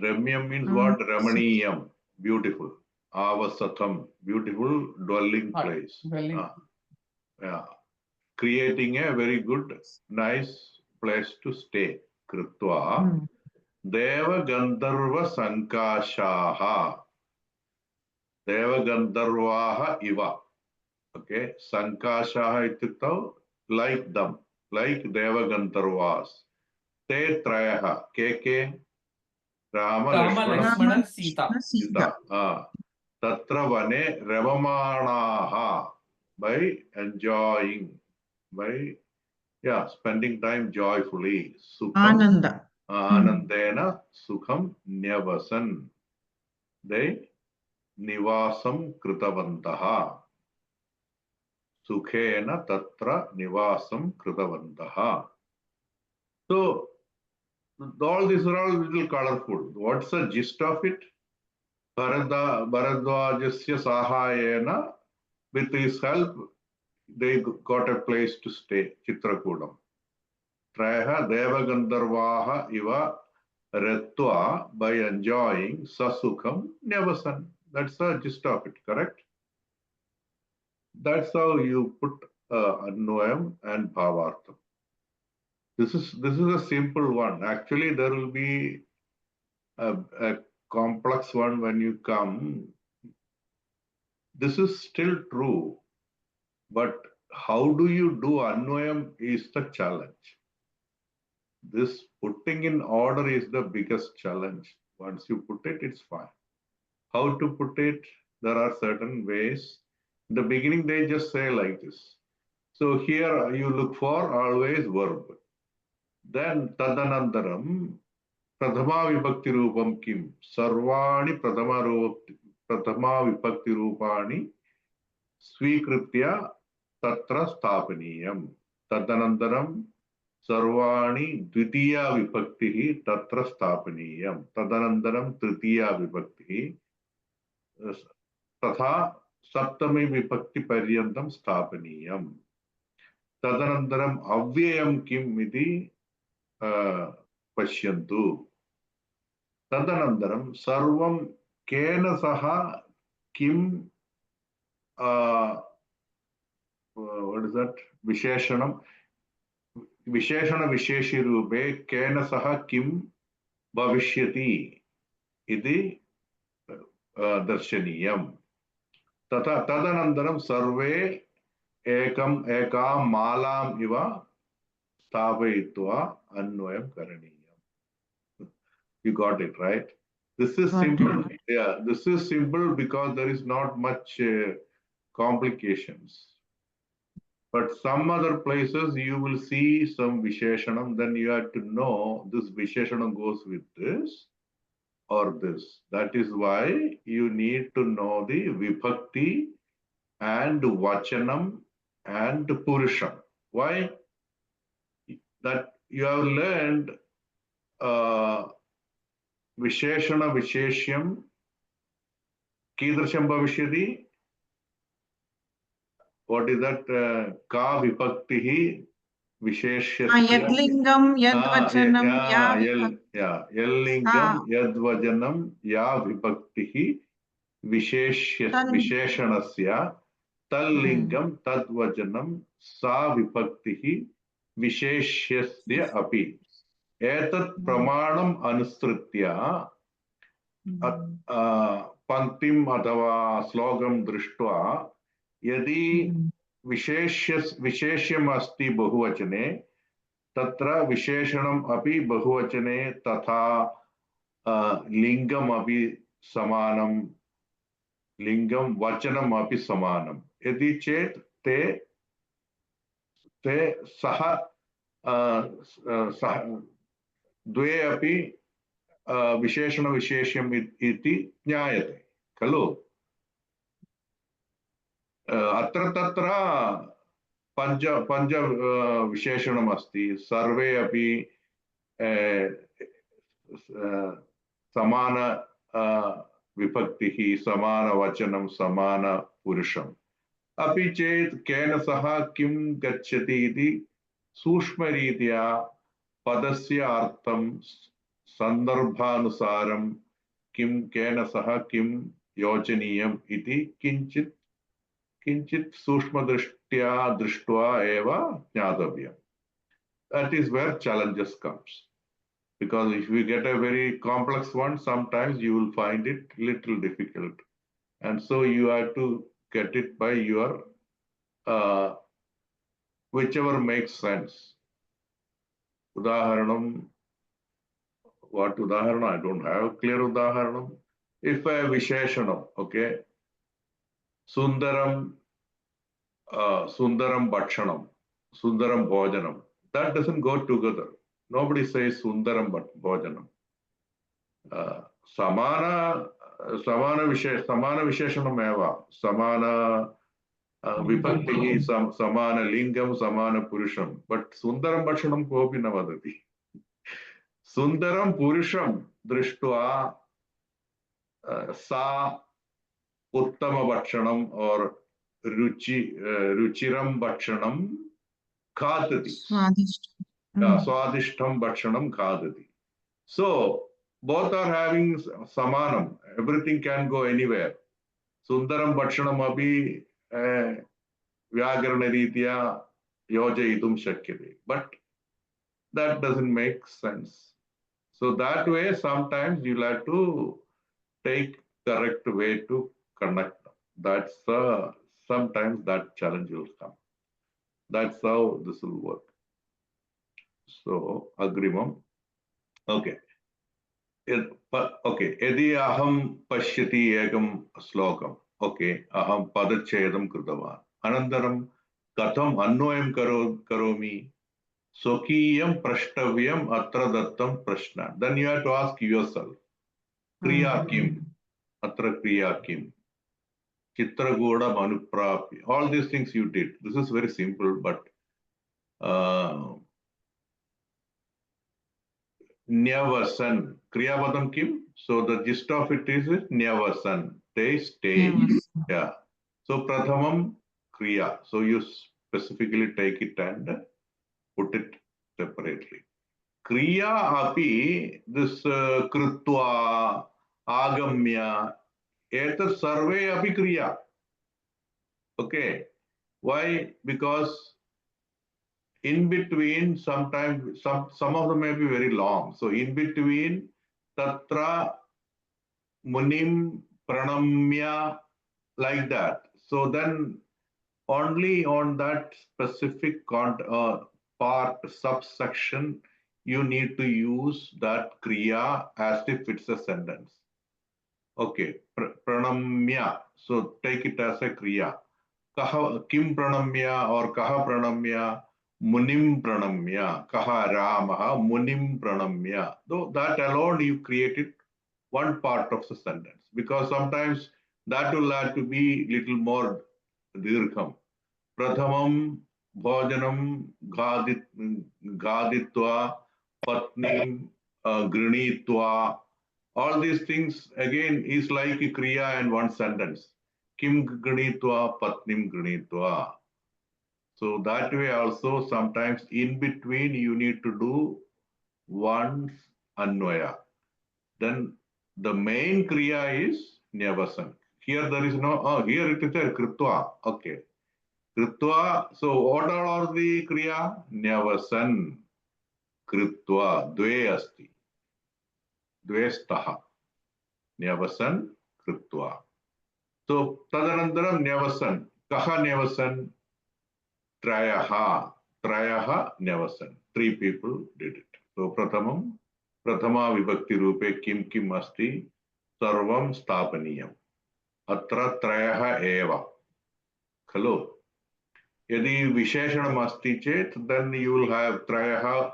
Ramyam means what? Ramaniyam. Beautiful. Avasatham. Beautiful dwelling place. Creating a very good, nice place to stay. Krutva. Deva Gandharva Sankashaha. Deva Gandharvaha Iva. Okay. Sankashaha ityuktau, like them. Like Deva Gandharvas. Te Trayaha. Keke. Rama Lakshmana Sita. Tatra Vane Ravamanaha. By enjoying. By spending time joyfully. Sukham. Anandena Sukham Nyavasan. They Nivasam Kritavantaha. Sukhena Tatra Nivasam Kritavantaha. So all these are all little colorful. What's the gist of it? Bharadwajasya sahayena, with his help, they got a place to stay, Chitrakoodam. Trayaha Devagandharvaha iva Retva, by enjoying Sasukham Nevasan. That's the gist of it, correct? That's how you put Anvayam and Bhavartham. This is a simple one. Actually, there will be a complex one when you come. This is still true, but how do you do Anvayam is the challenge. This putting in order is the biggest challenge. Once you put it, it's fine. How to put it? There are certain ways. In the beginning, they just say like this. So here you look for always verb. Then tadanandaram pradhama vibhakti rupam kim? Sarvani pradhama vibhakti rupani svikritya tatra sthapaniyam. Tadanandaram sarvani dvitiya vibhakti tatra sthapaniyam. Tadanandaram tritiya vibhakti तथा सप्तमी विभक्ति पर्यन्तं स्थापनीयम्. तदनन्तरम् अव्ययं किम् इति पश्यन्तु. तदनन्तरं सर्वं केन सह किं what is that विशेषणं विशेषणविशेषरूपे केन सह किं भविष्यति इति दर्शनीयम्. तदनन्तरं सर्वे एकां मालाम् इव स्थापयित्वा अन्वयं करणीयम्. You got it, right? This is simple. Yeah, this is simple because there is not much complications. But some other places you will see some Visheshanam, then you have to know this Visheshanam goes with this or this. That is why you need to know the Vibhakti and Vachanam and Purusham. Why? That you have learned Visheshana Visheshyam Kidrisham Bhavishyati. What is that? Ka Vibhaktihi Visheshyasya. Yadlingam, Yadvachanam, Yallingam, Yadvajanam, Ya Vibhaktihi Visheshanasya. Tallingam, Tadvajanam, Sa Vibhaktihi Visheshyasya api. Etat pramanam anusritya pantim adava slogam drishtva यदि विशेष्यम अस्ति बहुवचने तत्र विशेषणम अपि बहुवचने तथा लिंगम अपि समानम लिंगम वचनम अपि समानम यदि चेत ते सह द्वे अपि विशेषण विशेष्यम इति ज्ञायते खलु. अत्र तत्र पञ्च विशेषणम् अस्ति. सर्वे अपि समान विभक्तिः समान वचनं समान पुरुषम्. अपि चेत् केन सह किं गच्छति इति सूक्ष्मरीत्या पदस्य अर्थं सन्दर्भानुसारं किं केन सह किं योजनीयम् इति किञ्चित् सूक्ष्मदृष्ट्या दृष्ट्वा एव ज्ञातव्यम्. That is where challenges comes. Because if you get a very complex one, sometimes you will find it little difficult. And so you have to get it by your, whichever makes sense. Udaharanam, what udaharana? I don't have a clear udaharanam. If a visheshanam, okay, Sundaram, Sundaram Bhakshanam, Sundaram Bhojanam. That doesn't go together. Nobody says Sundaram Bhojanam. Samana Visheshanam eva. Samana Vibhaktihi, Samana Lingam, Samana Purusham. But Sundaram Bhakshanam kopi na vadati. Sundaram Purusham Drishtva Sa Uttama Bhakshanam or Ruchiram Bhakshanam Khadati. Swadishtam Bhakshanam Khadati. So both are having samanam. Everything can go anywhere. Sundaram Bhakshanam Abhi Vyagaranaritya Yojayitum Shakyate. But that doesn't make sense. So that way, sometimes you'll have to take correct way to connect them. That's sometimes that challenge will come. That's how this will work. So agrimam. Okay. Okay. Yadi aham pashyati ekam slokam. Okay. Aham padachedam kritavan. Anandaram katham annoyam karomi. Sokiyam prashtavyam atra dattam prashna. Then you have to ask yourself. Kriya kim? Atra kriya kim? Chitragoda manuprapi. All these things you did. This is very simple, but Nyavasan. Kriyapadam kim? So the gist of it is Nyavasan. Stay. Yeah. So Prathamam Kriya. So you specifically take it and put it separately. Kriya api, this Krutva, Agamya, etat sarve api Kriya. Okay. Why? Because in between, sometimes some of them may be very long. So in between, tatra munim pranamya, like that. So then only on that specific part, subsection, you need to use that kriya as if it's a sentence. Okay, pranamya. So take it as a kriya. Kaha kim pranamya or kaha pranamya. Munim pranamya, kaha Ramaha, munim pranamya. Though that alone you created one part of the sentence, because sometimes that will have to be little more dirgham. Prathamam bhojanam gaditva patnim grinitva. All these things again is like a kriya in one sentence. Kim grinitva patnim grinitva. So that way also sometimes in between you need to do one anvaya. Then the main kriya is nyavasan. Here there is no, here it is a kritva. Okay. Kritva, so what are the kriya? Nyavasan, kritva, dve asti. Dve staha. Nyavasan, kritva. So tadanantaram nyavasan. Kaha nyavasan? Trayaha nyavasan. Three people did it. So prathama vibhakti rupe kim asti sarvam sthapaniyam. Atra trayaha eva. Khalo. Yadi visheshanam asti chet, then you will have trayaha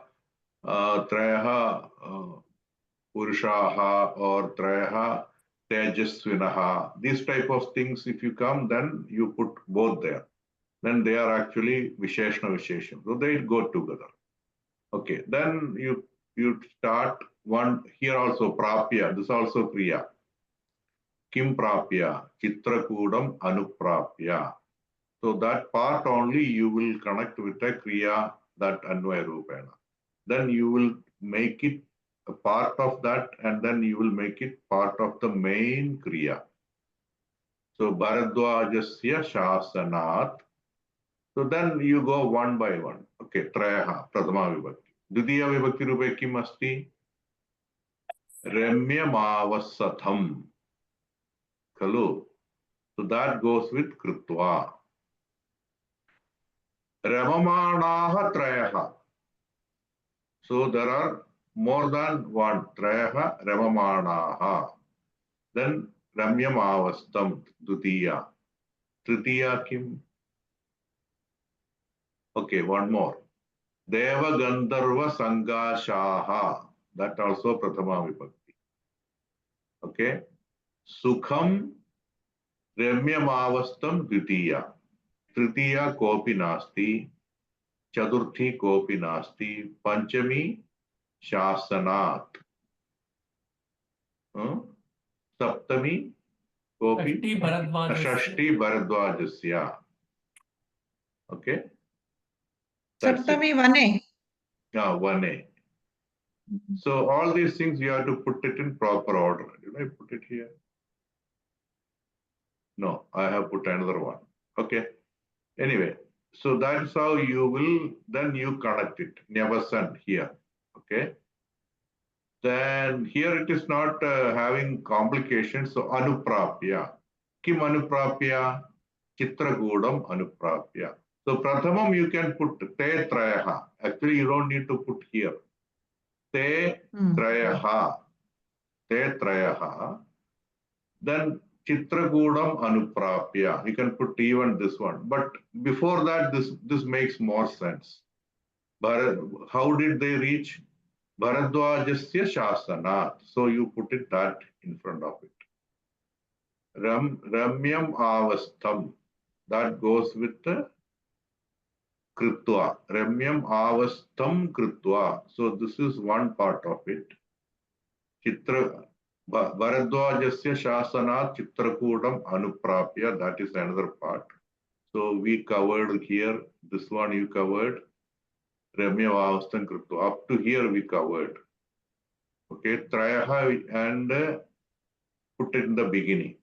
purushaha or trayaha tejasvinaha. These type of things, if you come, then you put both there. Then they are actually Visheshna Vishesham. So they go together. Okay, then you start one here also Prapya. This is also Kriya. Kim Prapya, Chitrakudam Anuprapya. So that part only you will connect with a Kriya, that Anvaya Rupena. Then you will make it a part of that, and then you will make it part of the main Kriya. So Bharadwajasya Shasanat. So then you go one by one. Okay, Trayaha, Prathama Vibhakti. Dvitiya Vibhakti Rupe kim asti? Ramya Mavasatham. Kalu. So that goes with Kritva. Ramamanaha Trayaha. So there are more than one. Trayaha, Ramamanaha. Then Ramya Mavastam, Dvitiya. Tritiya kim? Okay, one more. Deva Gandharva Sangashaha. That also Prathama Vibhakti. Okay. Sukham Ramyamavastam Dvitiya. Tritiya Kopi Nasti. Chaturthi Kopi Nasti. Panchami शासनात्. सप्तमी कोऽपि षष्ठी भरद्वाजस्य. षष्ठी भरद्वाजस्य. Okay. That's it. Saptami Vane. Vane. So all these things you have to put it in proper order. Did I put it here? No, I have put another one. Okay. Anyway, so that's how you will, then you connect it. Nevasan here. Okay. Then here it is not having complications. So anuprapya. Kim anuprapya? Chitragudam anuprapya. So prathamam you can put te trayaha. Actually you don't need to put here. Te trayaha. Te trayaha. Then Chitragudam anuprapya. You can put even this one. But before that, this makes more sense. How did they reach? Bharadwajasya Shasanat. So you put it that in front of it. Ramyam Avastham. That goes with the Kritva. Ramyam Avastham Kritva. So this is one part of it. Chitra Bharadwajasya Shasanat Chitrakoodam Anuprapya. That is another part. So we covered here. This one you covered. Ramya Avastham Kritva. Up to here we covered. Okay, Trayaha and put it in the beginning.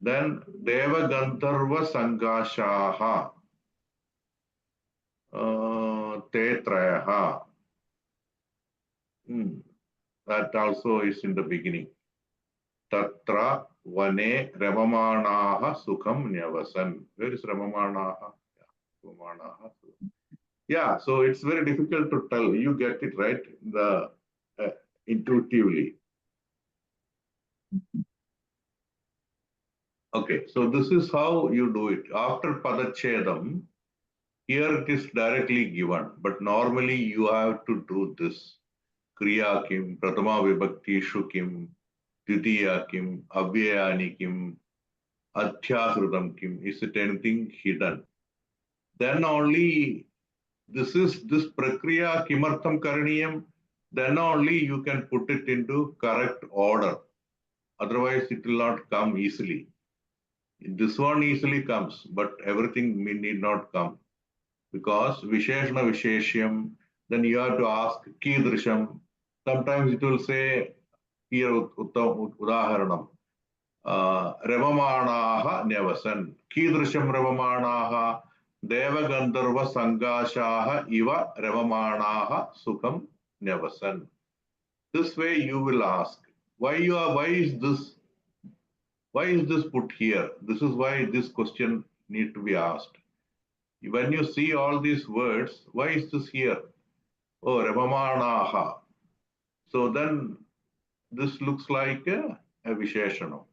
Then Deva Gandharva Sangashaha. Te Trayaha. That also is in the beginning. Tatra Vane Ramamanaha Sukham Nyavasan. Where is Ramamanaha? Ramamanaha. Yeah, so it's very difficult to tell. You get it right intuitively. Okay, so this is how you do it. After Padachedam, here it is directly given, but normally you have to do this. Kriya kim, Pratama Vibhaktishu kim, Dvitiya kim, Avyayani kim, Adhyasrutam kim. Is it anything hidden? Then only this Prakriya Kimartham Karaniyam, then only you can put it into correct order. Otherwise, it will not come easily. This one easily comes, but everything need not come. Because Visheshna Visheshyam, then you have to ask Kidrisham. Sometimes it will say here Udaharanam. Revamanaha Nevasan. Kidrisham Revamanaha Devagandharva Sangashaha Iva Revamanaha Sukham Nevasan. This way you will ask, why is this put here? This is why this question need to be asked. When you see all these words, why is this here? Oh, Revamanaha. So then this looks like a Visheshanam.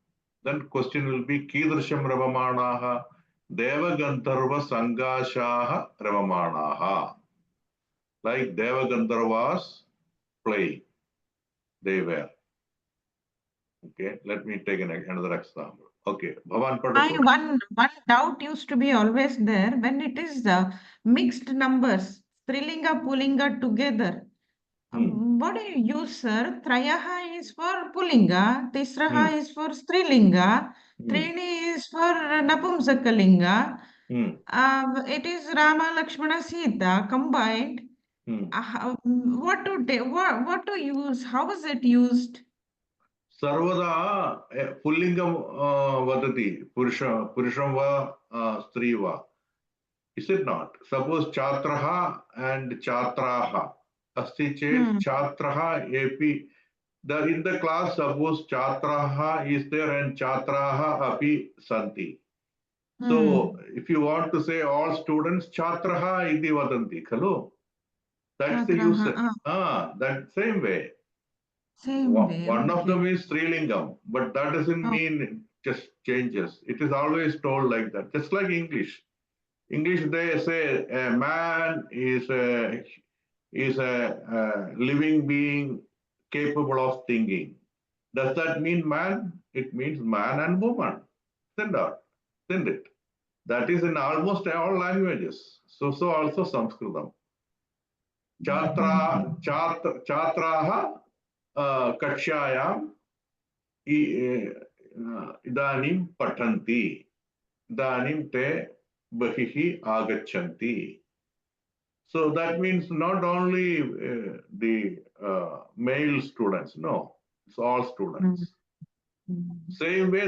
Then question will be Kidrisham Revamanaha Devagandharva Sangashaha Revamanaha. Like Devagandharvas playing. They were. Okay, let me take another example. Okay, Bhavan Patapu. One doubt used to be always there when it is mixed numbers, Strilinga, Pullinga together. What do you use, sir? Trayaha is for Pullinga, Tisraha is for Strilinga, Trini is for Napumsakalinga. It is Rama, Lakshmana, Sita combined. What to use? How is it used? Sarvada Pullingam Vadati, Purusham va Stri va. Is it not? Suppose Chatraha and Chatraha. Asti chet Chatraha AP. In the class, suppose Chatraha is there and Chatraha api santi. So if you want to say all students, Chatraha iti vadanti, khalo? That's the usage. That same way. One of them is Srilingam, but that doesn't mean just changes. It is always told like that, just like English. English, they say a man is a living being capable of thinking. Does that mean man? It means man and woman. Isn't it? That is in almost all languages. So also Sanskritam. छात्राः कक्षायां इदानीं पठन्ति, इदानीं ते बहिः आगच्छन्ति. So that means not only the male students, no, it's all students. Same way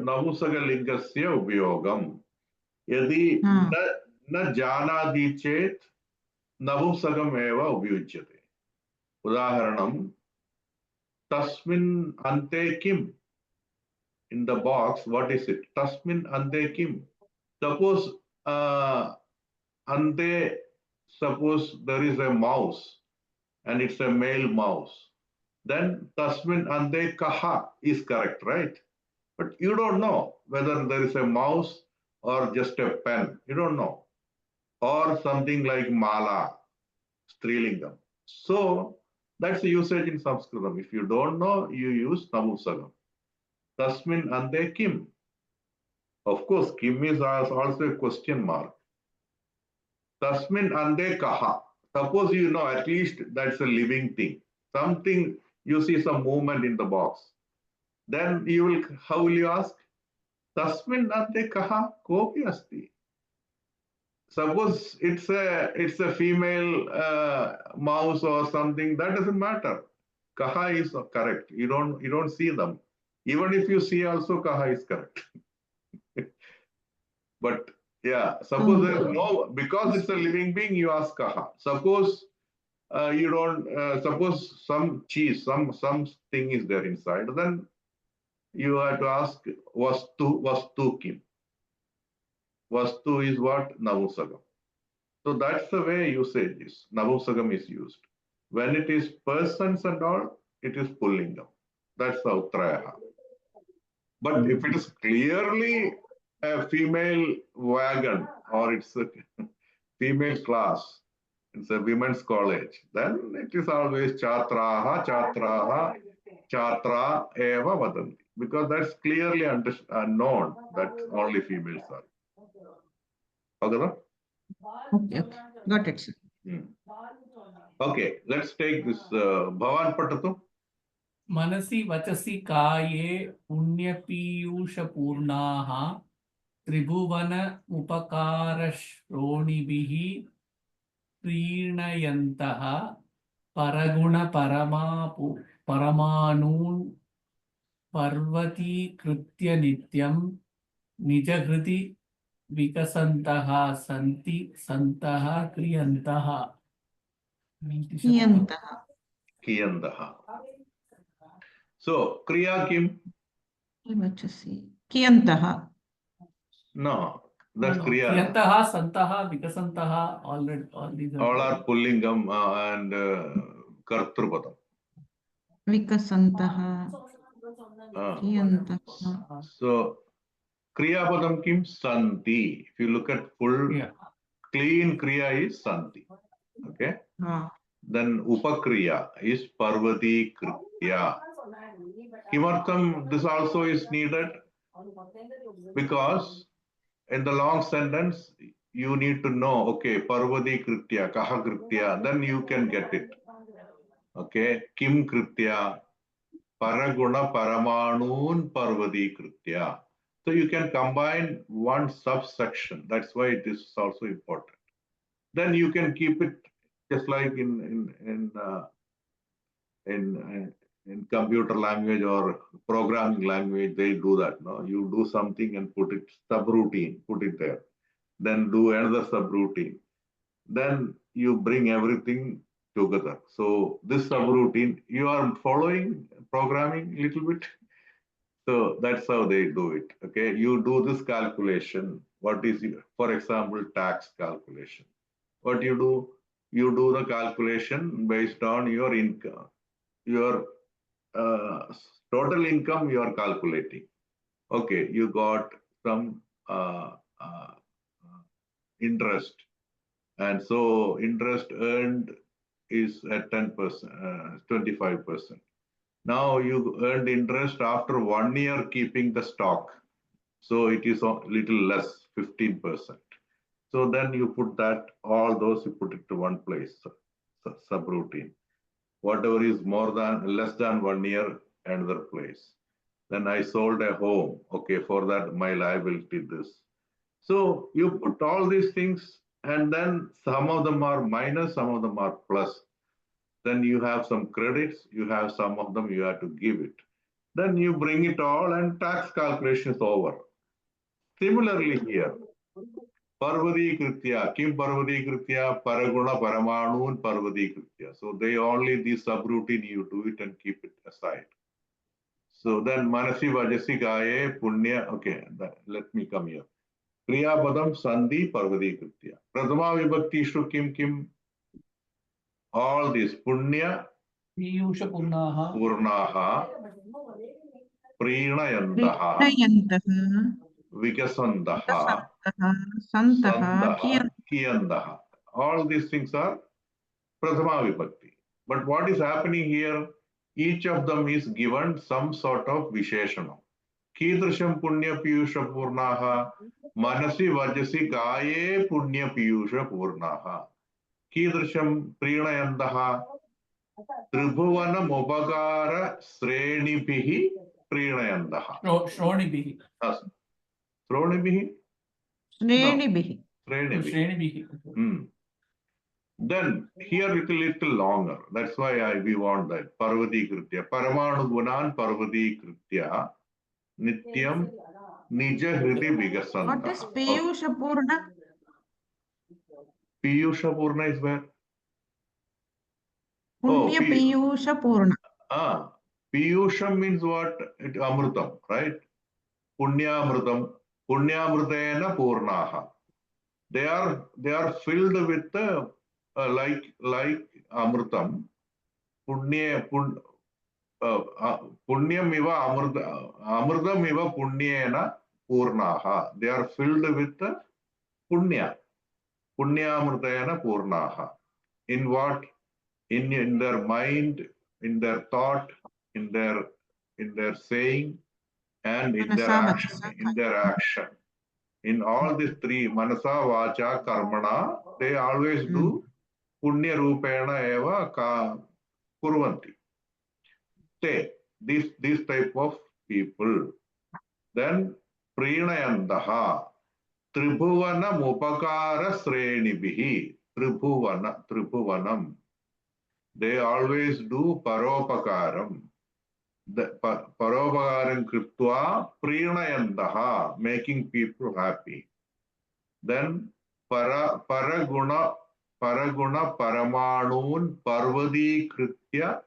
नपुंसकलिङ्गस्य उपयोगं यदि न जानाति चेत् नपुंसकमेव उपयुज्यते. उदाहरणं तस्मिन् अन्ते किम्? In the box, what is it? Tasmin ante kim? Suppose ante, suppose there is a mouse and it's a male mouse. Then tasmin ante kaha is correct, right? But you don't know whether there is a mouse or just a pen. You don't know. Or something like mala, strilingam. So that's the usage in Sanskritam. If you don't know, you use navusagam. Tasmin ante kim? Of course, kim is also a question mark. Tasmin ante kaha? Suppose you know at least that's a living thing. Something, you see some movement in the box. Then you will, how will you ask? Tasmin ante kaha kopi asti? Suppose it's a female mouse or something, that doesn't matter. Kaha is correct. You don't see them. Even if you see also, kaha is correct. But yeah, suppose there is no, because it's a living being, you ask kaha. Suppose you don't, suppose some cheese, something is there inside, then you have to ask vastu kim. Vastu is what? Navusagam. So that's the way usage is. Navusagam is used. When it is persons and all, it is pullingam. That's the uttrayaha. But if it is clearly a female wagon or it's a female class, it's a women's college, then it is always chatraha, chatra eva vadanti. Because that's clearly known that only females are. Okay, Okay, got it, sir. Okay, let's take this. Bhavan Patatu. मनसि वचसि काये पुण्यपीयूषपूर्णाः त्रिभुवन उपकारश्रोणिभिः प्रीणयन्तः परमाणून् पर्वतीकृत्य नित्यं निजहृदि विकसन्तः सन्ति सन्तः क्रियन्तः. Kiyantaha. So, Kriya Kim? Kiyantaha. No, that's Kriya. Kiyantaha, Santaha, Vikasantaha, all these are. All are Pullingam and Kartrupadam. Vikasantaha. Kiyantaha. So, Kriya Padam Kim? Santi. If you look at full, clean Kriya is Santi. Okay? Then Upakriya is Parvati Kritya. Kimartham, this also is needed because in the long sentence, you need to know, okay, Parvati Kritya, Kaha Kritya, then you can get it. Okay, Kim Kritya, Paraguna Paramanun Parvati Kritya. So you can combine one subsection. That's why it is also important. Then you can keep it just like in computer language or programming language, they do that. No, you do something and put it subroutine, put it there. Then do another subroutine. Then you bring everything together. So this subroutine, you are following programming a little bit. So that's how they do it. Okay, you do this calculation. What is, for example, tax calculation? What you do? You do the calculation based on your income, your total income you are calculating. Okay, you got some interest, and so interest earned is at 10%, 25%. Now you earned interest after 1 year keeping the stock, so it is a little less, 15%. So then you put that, all those you put it to one place, subroutine. Whatever is less than 1 year, another place. Then I sold a home. Okay, for that my liability this. So you put all these things, and then some of them are minus, some of them are plus. Then you have some credits, you have some of them you have to give it. Then you bring it all and tax calculation is over. Similarly here, Parvadikritya, Kim Parvadikritya, Paraguna Paramanun Parvadikritya. So they only the subroutine you do it and keep it aside. So then Manasi Vajasi Gaye Punya, okay, let me come here. Kriyapadam Sandhi Parvadikritya. Prathama Vibhaktishu Kim, all these Punya, Piyusha Purnaha, Purnaha, Prinayandaha, Prinayantaha, Vikasandaha, Santaha, Sandaha, Kiyandaha. All these things are Prathama Vibhakti. But what is happening here? Each of them is given some sort of Visheshanam. Kidrisham Punya Piyusha Purnaha, Manasi Vajasi Gaye Punya Piyusha Purnaha. Kidrisham Prinayandaha, Tribhuvanam Upakara Srenibhihi Prinayandaha. Shronibihi. Shronibihi? Shrenibihi. Shrenibihi. Then here it is little longer. That's why we want that. Parvati Kritya. Paramanu Gunan Parvati Kritya. Nityam Nija Hridi Vigasanta. What is Piyusha Purna? Piyusha Purna is where? Punya Piyusha Purna. Piyusham means what? Amrutam, right? Punyamrutam. Punyamrutena Purnaha. They are filled with like Amrutam. Punyam iva Amrutam iva Punyena Purnaha. They are filled with Punya. Punyamrutena Purnaha. In what? In their mind, in their thought, in their saying, and in their action. In all these three, Manasa, Vacha, Karmana, they always do Punya Rupena eva kurvanti. This type of people. Then Prinayandaha, Tribhuvanam Upakara Srenibihi, Tribhuvanam. They always do Paropakaram. Paropakaram Kritva Prinayandaha, making people happy. Then Paraguna Paramanun Parvadi Kritya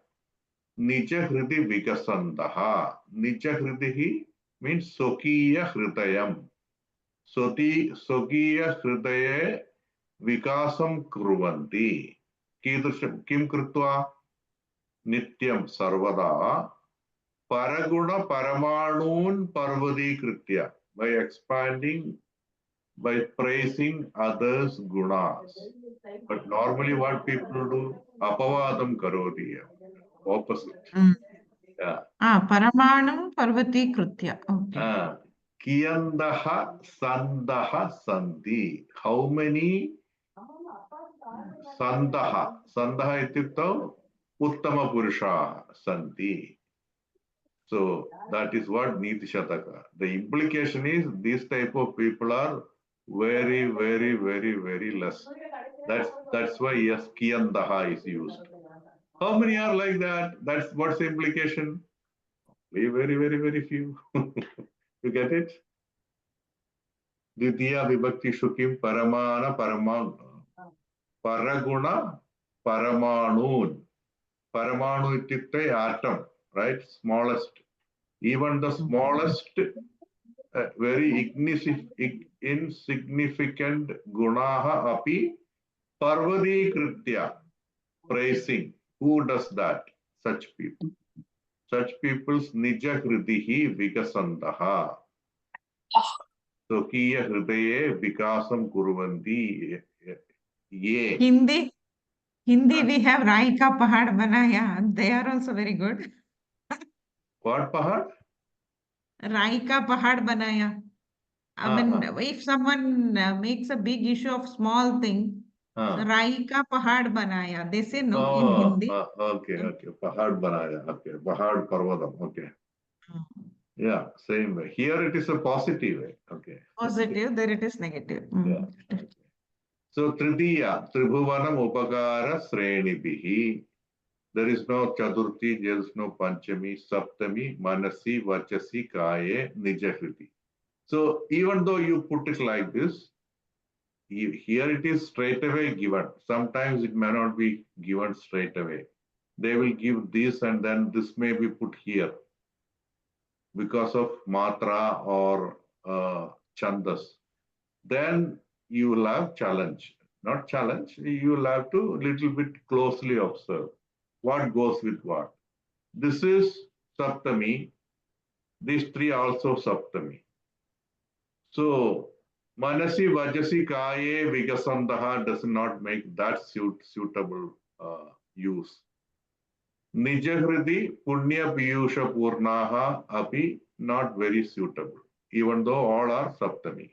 Nija Hridi Vikasandaha. Nija Hridihi means Sokiya Hridayam. Sokiya Hridaye Vikasam Kurvanti. Kim Kritva Nityam Sarvada Paraguna Paramanun Parvadi Kritya. By expanding, by praising others' gunas. But normally what people do? Apavadam karodi. Opposite. Paramanam Parvati Kritya. Okay. Kiyandaha Sandaha Sandhi. How many Sandaha? Sandaha ityuktam Uttama Purusha Sandhi. So that is what Niti Shataka. The implication is these type of people are very, very, very, very less. That's why yes, Kiyandaha is used. How many are like that? That's what's the implication? Very, very, very few. You get it? Ditiya Vibhakti Shukim Paramana Paraman Paraguna Paramanun. Paramanu ityukte atom, right? Smallest. Even the smallest, very insignificant gunaha api parvadi kritya, praising. Who does that? Such people. Such people's nija hridihi vikasandaha. Sokiya hridaye vikasam kurvanti ye. Hindi, we have Raika Pahad Banaya. They are also very good. What Pahad? Raika Pahad Banaya. I mean, if someone makes a big issue of small thing, so Rai ka pahad banaya. They say no in Hindi. Okay, okay. Pahad banaya. Okay, pahad parvatam. Okay. Yeah, same way. Here it is a positive way. Okay. Positive, there it is negative. Yeah. Okay. So Tritiya, Tribhuvanam Upakara Srenibihi. There is no Chaturthi, there is no Panchami, Saptami, Manasi, Vachasi, Kaye, Nijahriti. So even though you put it like this, here it is straight away given. Sometimes it may not be given straight away. They will give this and then this may be put here because of matra or chandas. Then you will have challenge. Not challenge, you will have to little bit closely observe what goes with what. This is Saptami. These three also Saptami. So Manasi Vajasi Kaye Vigasandaha does not make that suitable use. Nijahridi Punya Piyusha Purnaha Api not very suitable, even though all are Saptami.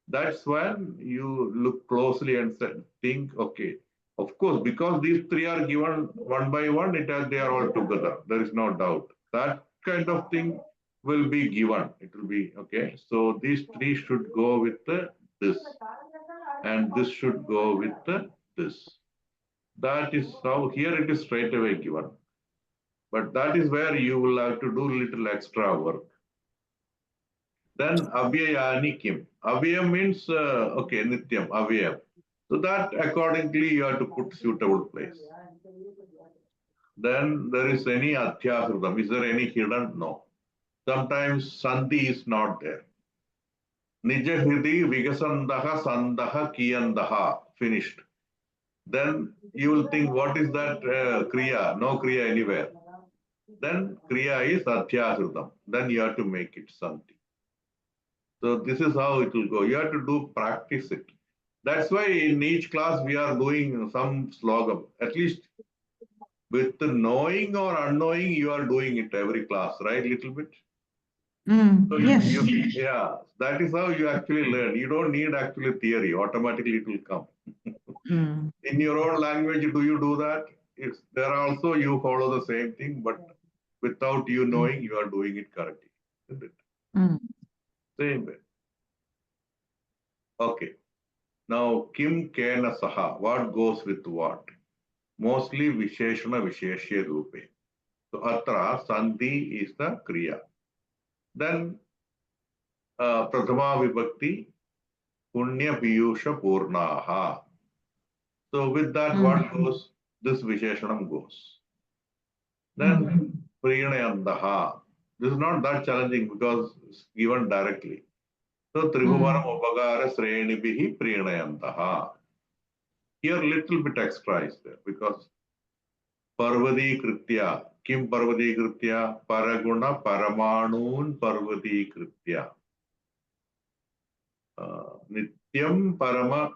That's when you look closely and think, okay, of course, because these three are given one by one, they are all together. There is no doubt. That kind of thing will be given. It will be, okay. So these three should go with this. And this should go with this. That is how here it is straight away given. But that is where you will have to do little extra work. Then avyayani kim. Avyam means, okay, nityam, avyam. So that accordingly you have to put suitable place. Then there is any adhyahridam. Is there any hidden? No. Sometimes sandhi is not there. Nijahridi vigasandaha sandaha kiyandaha. Finished. Then you will think, what is that kriya? No kriya anywhere. Then kriya is adhyahridam. Then you have to make it sandhi. So this is how it will go. You have to practice it. That's why in each class we are doing some slogam. At least with knowing or unknowing, you are doing it every class, right? Little bit. So yes. Yeah, that is how you actually learn. You don't need actually theory. Automatically it will come. In your own language, do you do that? It's there also you follow the same thing, but without you knowing, you are doing it correctly. Isn't it? Same way. Okay. Now, kim kena saha, what goes with what? Mostly visheshana visheshya rupe. So, atra sandhi is the kriya. Then, prathama vibhakti, punya piyusha purnaha. So, with that, what goes? This visheshanam goes. Then, priyanayandaha. This is not that challenging because it's given directly. So, tribhuvanam upagara srenibihi priyanayandaha. Here, little bit extra is there because Parvati Kritya. Kim Parvati Kritya? Paraguna Paramanun Parvati Kritya. Nityam Parama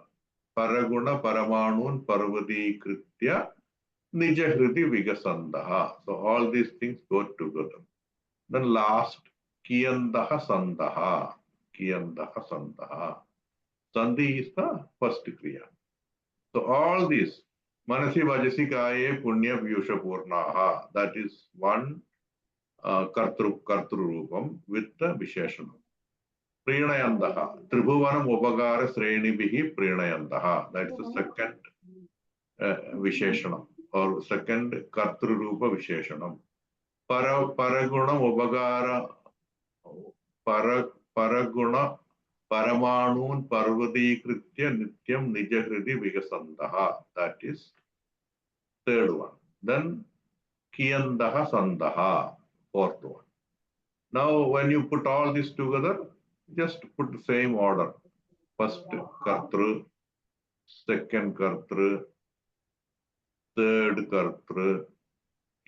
Paraguna Paramanun Parvati Kritya Nijahriti Vigasandaha. So all these things go together. Then last, Kiyandaha Sandaha. Kiyandaha Sandaha. Sandhi is the first Kriya. So all these, Manasi Vajasi Kaye Punya Vyusha Purnaha, that is one Kartru Rupam with the Visheshanam. Priyanayandaha, Tribhuvanam Upagara Srenibihi Priyanayandaha, that is the second Visheshanam or second Kartru Rupa Visheshanam. Paragunam Upagara Paraguna Paramanun Parvati Kritya Nityam Nijahridi Vigasandaha. That is third one. Then Kiyandaha Sandaha, fourth one. Now when you put all this together, just put the same order. First Kartru, second Kartru, third Kartru,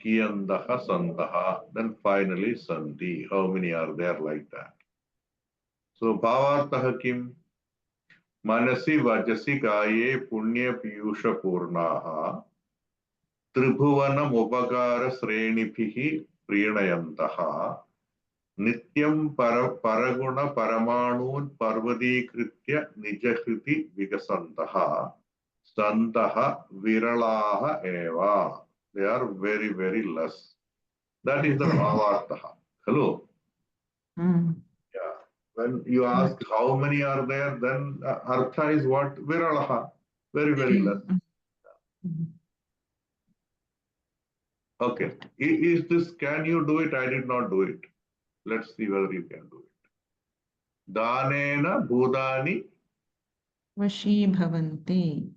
Kiyandaha Sandaha, then finally Sandhi. How many are there like that? So Bhavartaha Kim? Manasi Vajasi Kaye Punya Piyusha Purnaha Tribhuvanam Upagara Srenipihi Priyanayantaha नित्यं परगुण परमाणून् पर्वतीकृत्य निजहृति विकसन्तः सन्तः विरलाः एव. They are very, very less. That is the bhavartha. Hello. Yeah. When you ask how many are there, then artha is what? Viralaha. Very, very less. Okay. Is this, can you do it? I did not do it. Let's see whether you can do it. Danena bhudani. Vashi bhavanti.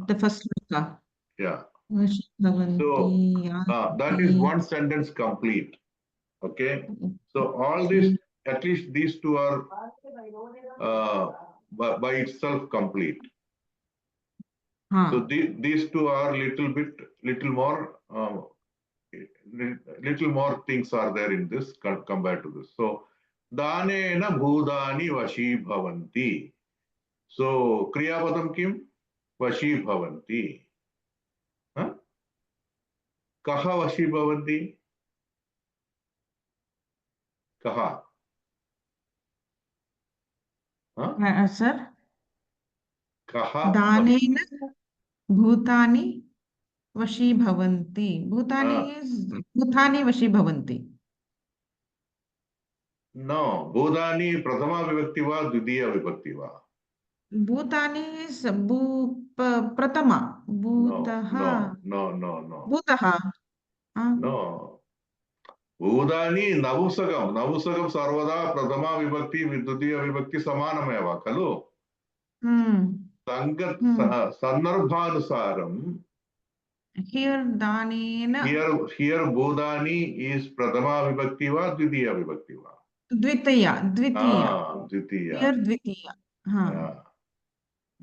The first sloka. Yeah. Vashi bhavanti. So that is one sentence complete. Okay. So all this, at least these two are by itself complete. So these two are little more things are there in this compared to this. So danena bhudani vashi bhavanti. So kriyapadam kim? Vashi bhavanti. Huh? Kaha vashi bhavanti? Kaha? Huh? Sir? Kaha? Danena bhutani vashi bhavanti. Bhutani is bhutani vashi bhavanti. No, bhudani prathama vibhakti va dvitiya vibhakti va. Bhutani is pratama. Bhutaha. No. Bhutaha. No. Bhudani navusagam. Navusagam sarvada prathama vibhakti dvitiya vibhakti samanameva. Khalu? Sangat sannarbhanusaram. Here danena. Here bhudani is prathama vibhakti va dvitiya vibhakti va. Dvitiya. Dvitiya. Here dvitiya. Yeah.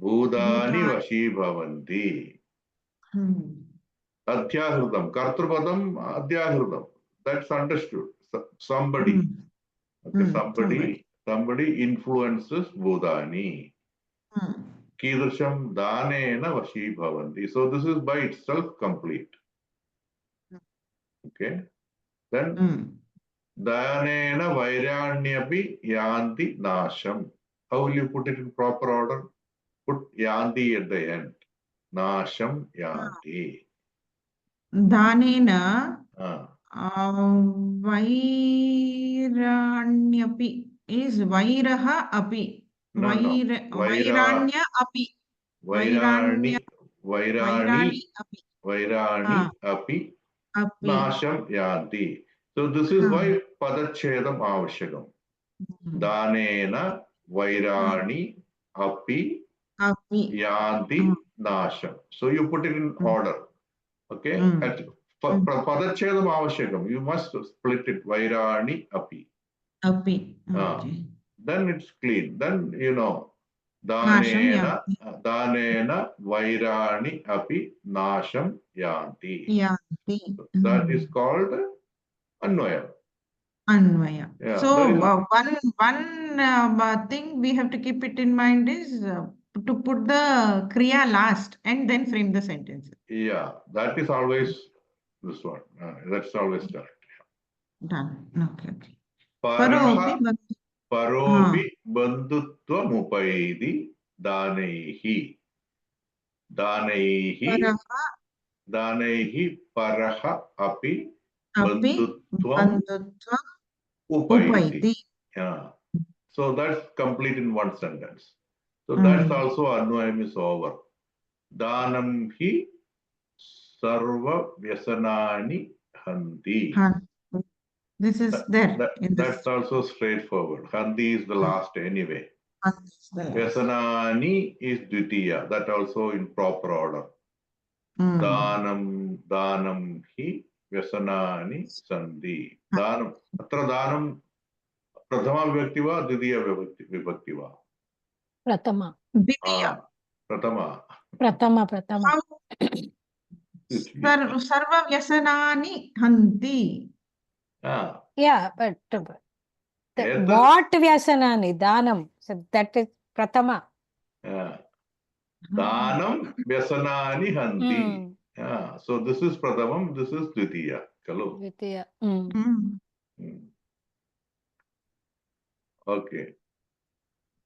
Bhudani vashi bhavanti. Adhyahridam. Kartrupadam adhyahridam. That's understood. Somebody. Okay, somebody influences bhudani. Kidrsham danena vashi bhavanti. So this is by itself complete. Okay. Then danena vairyanyapi yanti nasham. How will you put it in proper order? Put yanti at the end. Nasham yanti. Danena vairanyapi is vairaha api. Vairanya api. Vairani api nasham yanti. So this is why padachedam avashyakam. Danena vairani api yanti nasham. So you put it in order. Okay. At padachedam avashyakam. You must split it. Vairani api. Api. Okay. Then it's clean. Then you know. Danena vairani api nasham yanti. That is called Anvaya. Yeah, so one thing we have to keep it in mind is to put the kriya last and then frame the sentence. Yeah, that is always this one. That's always correct. Done. Okay. Paropi bandhutva mupaidi danaihi. Danaihi paraha api bandhutvam upaidi. Yeah. So that's complete in one sentence. So that's also Anvayam is over. Danam hi sarva vyasanani hanti. This is there. That's also straightforward. Hanti is the last anyway. Vyasanani is dvitiya. That also in proper order. Danam hi vyasanani santi. Danam. Atra danam prathama vibhakti va dvitiya vibhakti va. Pratama. Pratama. Sarva vyasanani hanti. Yeah, but what vyasanani? Danam. So that is pratama. Danam vyasanani hanti. So this is pratamam, this is dvitiya. Kalu. Dvitiya. Okay.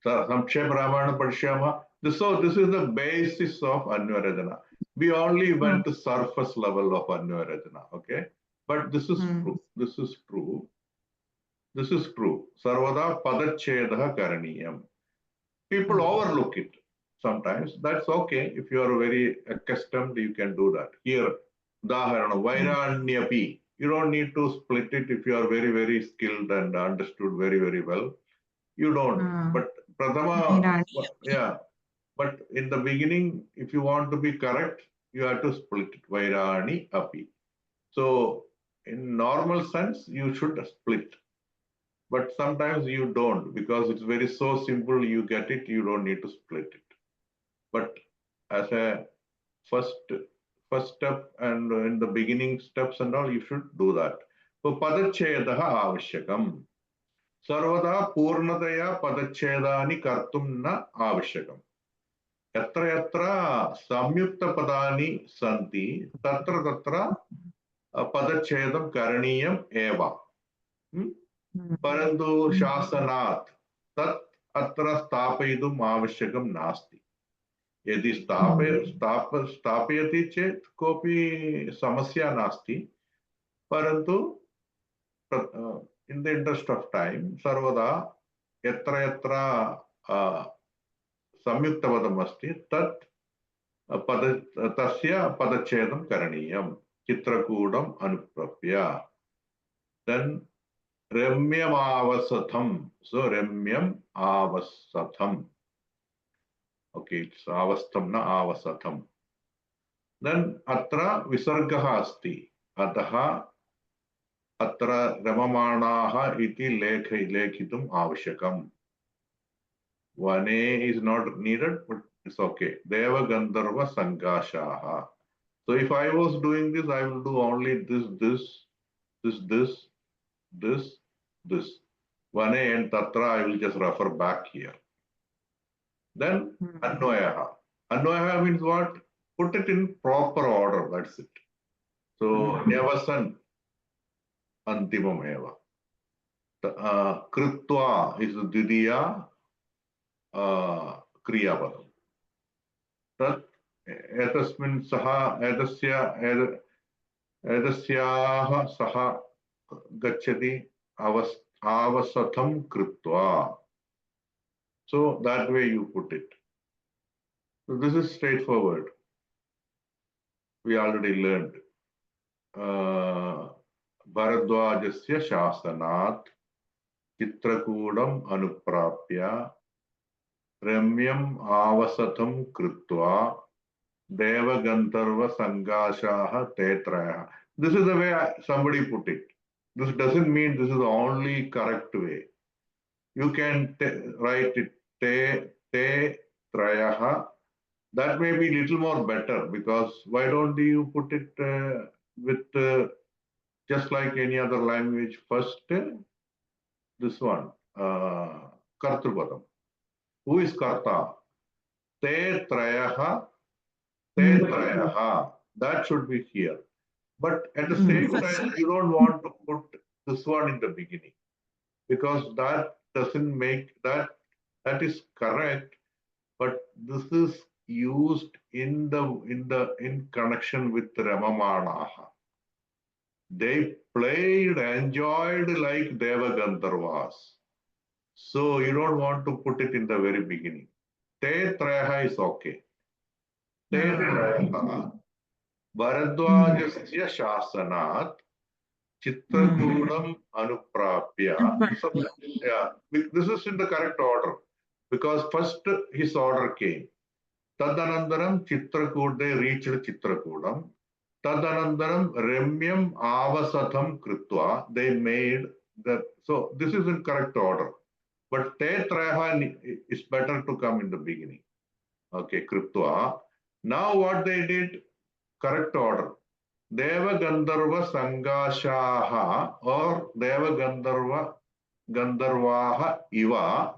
Samkshepa Ramayana Padishyama. So this is the basis of Anvarajana. We only went to surface level of Anvarajana. Okay. But this is true. This is true. This is true. Sarvada Padachedaha Karaniyam. People overlook it sometimes. That's okay. If you are very accustomed, you can do that. Here, Udaharana, Vairanyapi. You don't need to split it if you are very, very skilled and understood very, very well. You don't. But Prathama, yeah. But in the beginning, if you want to be correct, you have to split it. Vairani api. So in normal sense, you should split. But sometimes you don't, because it's very so simple, you get it, you don't need to split it. But as a first step and in the beginning steps and all, you should do that. So Padachedaha avashyakam. Sarvada Purnataya Padachedani Kartum na avashyakam. Yatra yatra samyukta padani santi tatra tatra padachedam karaniyam eva. Parantu shasanat tat atra stapayidum avashyakam nasti. Yadi stapayati chet kopi samasya nasti. Parantu in the interest of time, sarvada yatra yatra samyuktapadam asti tat tasya padachedam karaniyam chitrakudam anuprapya. Then remyam avasatham. So remyam avasatham. Okay, it's avastham na avasatham. Then atra visargaha asti. Ataha atra ramamanaha iti lekhitum avashyakam. Vane is not needed, but it's okay. Deva Gandharva Sangashaha. So if I was doing this, I will do only this. Vane and Tatra, I will just refer back here. Then Anvayaha. Anvayaha means what? Put it in proper order, that's it. So Nyavasan Antimam Eva. Kritva is Didiya Kriyapadam. Tat etasmin saha edasyaha saha gacchati avasatham kritva. So that way you put it. So this is straightforward. We already learned. Bharadwajasya shasanat chitrakudam anuprapya Ramyam avasatham kritva deva gandharva sangashaha tetrayaha. This is the way somebody put it. This doesn't mean this is the only correct way. You can write it te trayaha. That may be little more better, because why don't you put it with just like any other language? First, this one, Kartrupadam. Who is Karta? Te trayaha. That should be here. But at the same time, you don't want to put this one in the beginning, because that doesn't make that is correct, but this is used in connection with Ramamanaha. They played, enjoyed like Deva Gandharvas. So you don't want to put it in the very beginning. Te trayaha is okay. Te trayaha. Bharadwajasya shasanat chitrakudam anuprapya. So, yeah, this is in the correct order, because first his order came. Tadanandaram Chitrakud, they reached Chitrakudam. Tadanandaram Remyam Avasatham Kritva, they made that. So this is in correct order. But Te Trayaha is better to come in the beginning. Okay, Kritva. Now what they did? Correct order. Deva Gandharva Sangashaha or Deva Gandharvaha Iva.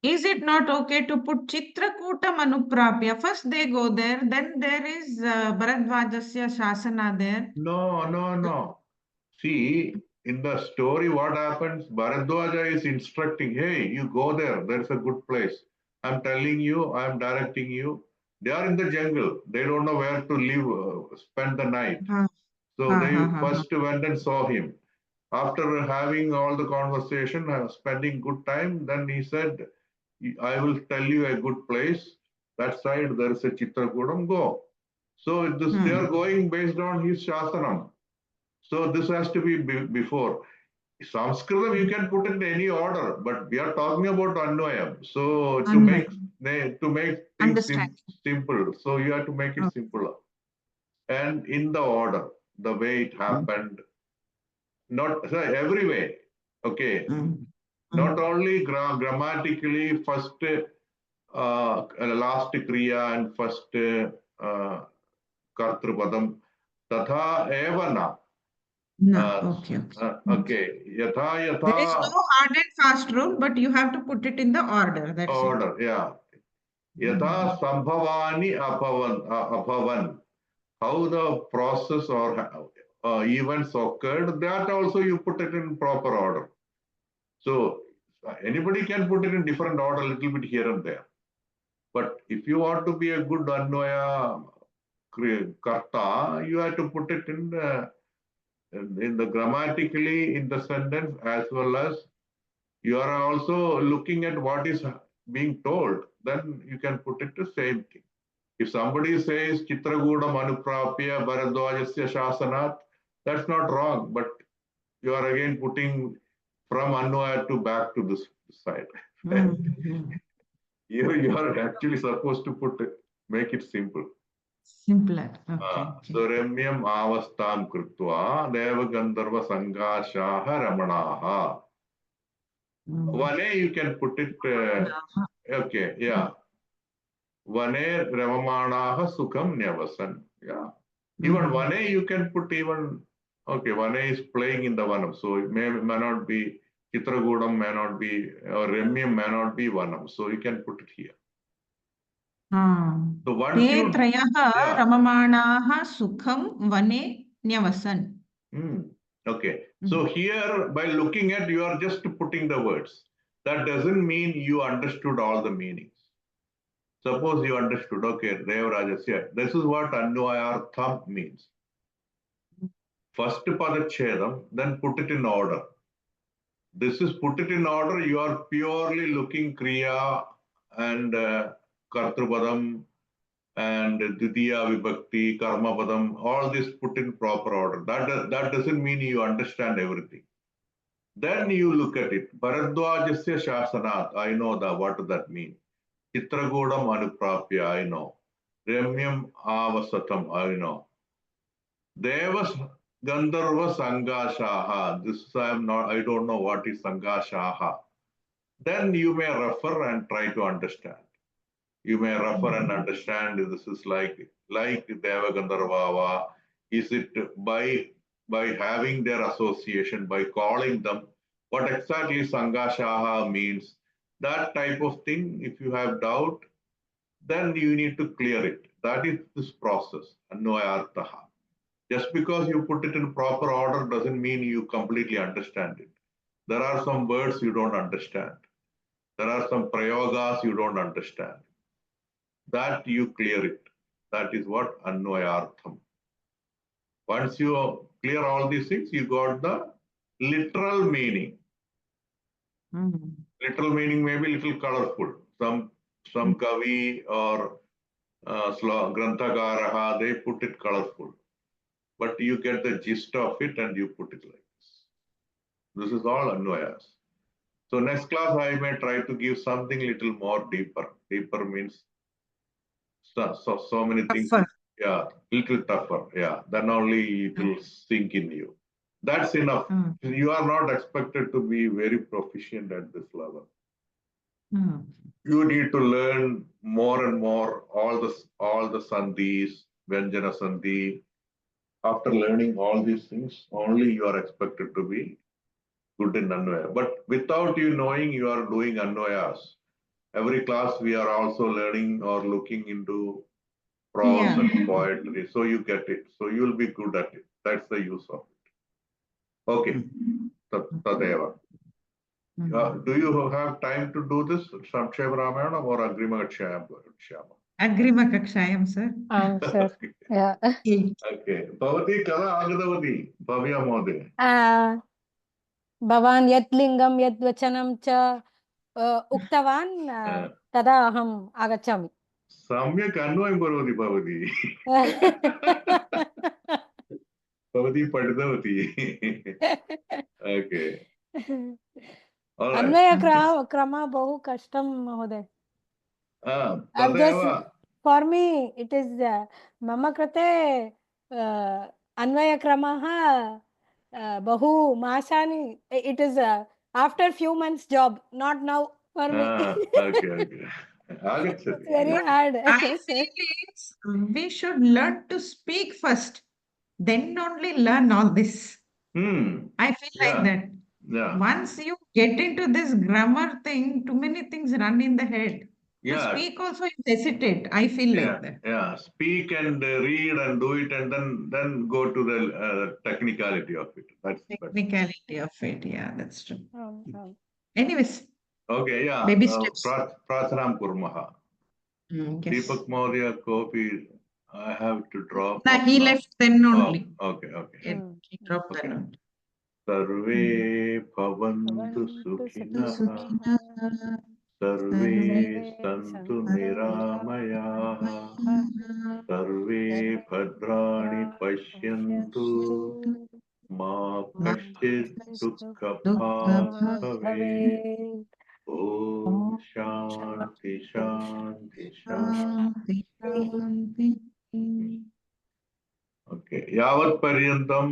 Is it not okay to put Chitrakutam Anuprapya? First they go there, then there is Bharadwajasya Shasana there. No. See, in the story, what happens? Bharadwaja is instructing, hey, you go there. There's a good place. I'm telling you, I'm directing you. They are in the jungle. They don't know where to live, spend the night. So they first went and saw him. After having all the conversation, spending good time, then he said, I will tell you a good place. That side, there is a Chitrakoodam, go. So they are going based on his Shasanam. So this has to be before. Sanskritam, you can put it in any order, but we are talking about Anvayam. So to make things simple, so you have to make it simpler. And in the order, the way it happened, not every way, okay? Not only grammatically, first last kriya and first kartrupadam, tatha eva na. Okay. Okay. Yatha. There is no hard and fast rule, but you have to put it in the order. That's order, yeah. Yatha sambhavani abhavan. How the process or events occurred, that also you put it in proper order. So anybody can put it in different order, a little bit here and there. But if you want to be a good Anvaya karta, you have to put it in the grammatically in the sentence, as well as you are also looking at what is being told. Then you can put it the same thing. If somebody says Chitrakoodam anuprapya Bharadwajasya shasanat, that's not wrong, but you are again putting from Anvaya to back to this side. Here you are actually supposed to make it simple. Simpler. Okay. So Ramyam avastam krutva Devagandharva sangashaha ramanaha. Vane you can put it, okay, yeah. Vane ramamanaha sukham nyavasan. Yeah. Even Vane you can put even, okay, Vane is playing in the Vanam. So it may not be, Chitrakoodam may not be, or Ramyam may not be Vanam. So you can put it here. So once you... Trayaha ramamanaha sukham vane nyavasan. Okay. So here, by looking at, you are just putting the words. That doesn't mean you understood all the meanings. Suppose you understood, okay, Devarajasya, this is what Anvayartham means. First Padachedam, then put it in order. This is put it in order, you are purely looking Kriya and Kartrupadam and Ditiya Vibhakti, Karma Padam, all this put in proper order. That doesn't mean you understand everything. Then you look at it. Bharadwajasya Shasanat, I know what does that mean. Chitrakoodam anuprapya, I know. Ramyam avasatam, I know. Devas Gandharva Sangashaha, I don't know what is Sangashaha. Then you may refer and try to understand. You may refer and understand this is like Deva Gandharvava. Is it by having their association, by calling them, what exactly Sangashaha means? That type of thing, if you have doubt, then you need to clear it. That is this process, Anvayarthaha. Just because you put it in proper order doesn't mean you completely understand it. There are some words you don't understand. There are some prayogas you don't understand. That you clear it. That is what Anvayartham. Once you clear all these things, you got the literal meaning. Literal meaning may be a little colorful. Some kavi or Granthakaraha, they put it colorful. But you get the gist of it and you put it like this. This is all Anvayas. So next class, I may try to give something little more deeper. Deeper means so many things. Yeah, little tougher. Yeah, then only it will sink in you. That's enough. You are not expected to be very proficient at this level. You need to learn more and more all the sandhis, Vyanjana sandhi. After learning all these things, only you are expected to be good in Anvaya. But without you knowing, you are doing Anvayas. Every class we are also learning or looking into prose and poetry. So you get it. So you will be good at it. That's the use of it. Okay, Tadeva. Do you have time to do this Samshaya Ramayana or Agrimakshayam? Agrimakakshayam, sir. Sir. Yeah. Okay. Bhavati kada agadavati, Bhavya Mode. भवान् यत् लिङ्गं यद् वचनं च उक्तवान् तदा अहम् आगच्छामि. Samyak Anvayam Karoti Bhavati. Bhavati Padidavati. Okay. अन्वयक्रम बहु कष्टं महोदय. For me it is मम कृते अन्वयक्रमः बहु मासानि. It is after few months job, not now for me. Okay. It's very hard. I feel we should learn to speak first, then only learn all this. I feel like that. Yeah. Once you get into this grammar thing, too many things run in the head. To speak also you hesitate. I feel like that. Yeah. Speak and read and do it, and then go to the technicality of it. That's technicality of it. Yeah, that's true. Anyways. Okay. Yeah. Baby steps. Prarthanam kurmaha. Deepak Maurya, Kopi. I have to drop. Nah, he left then only. Okay. He dropped then only. Sarve bhavantu sukhinah. Sarve santu niramayaha. Sarve bhadrani pashyantu. Ma kashchit dukkha bhave. Om Shanti Shanti Shanti. Okay. Yavat Paryantam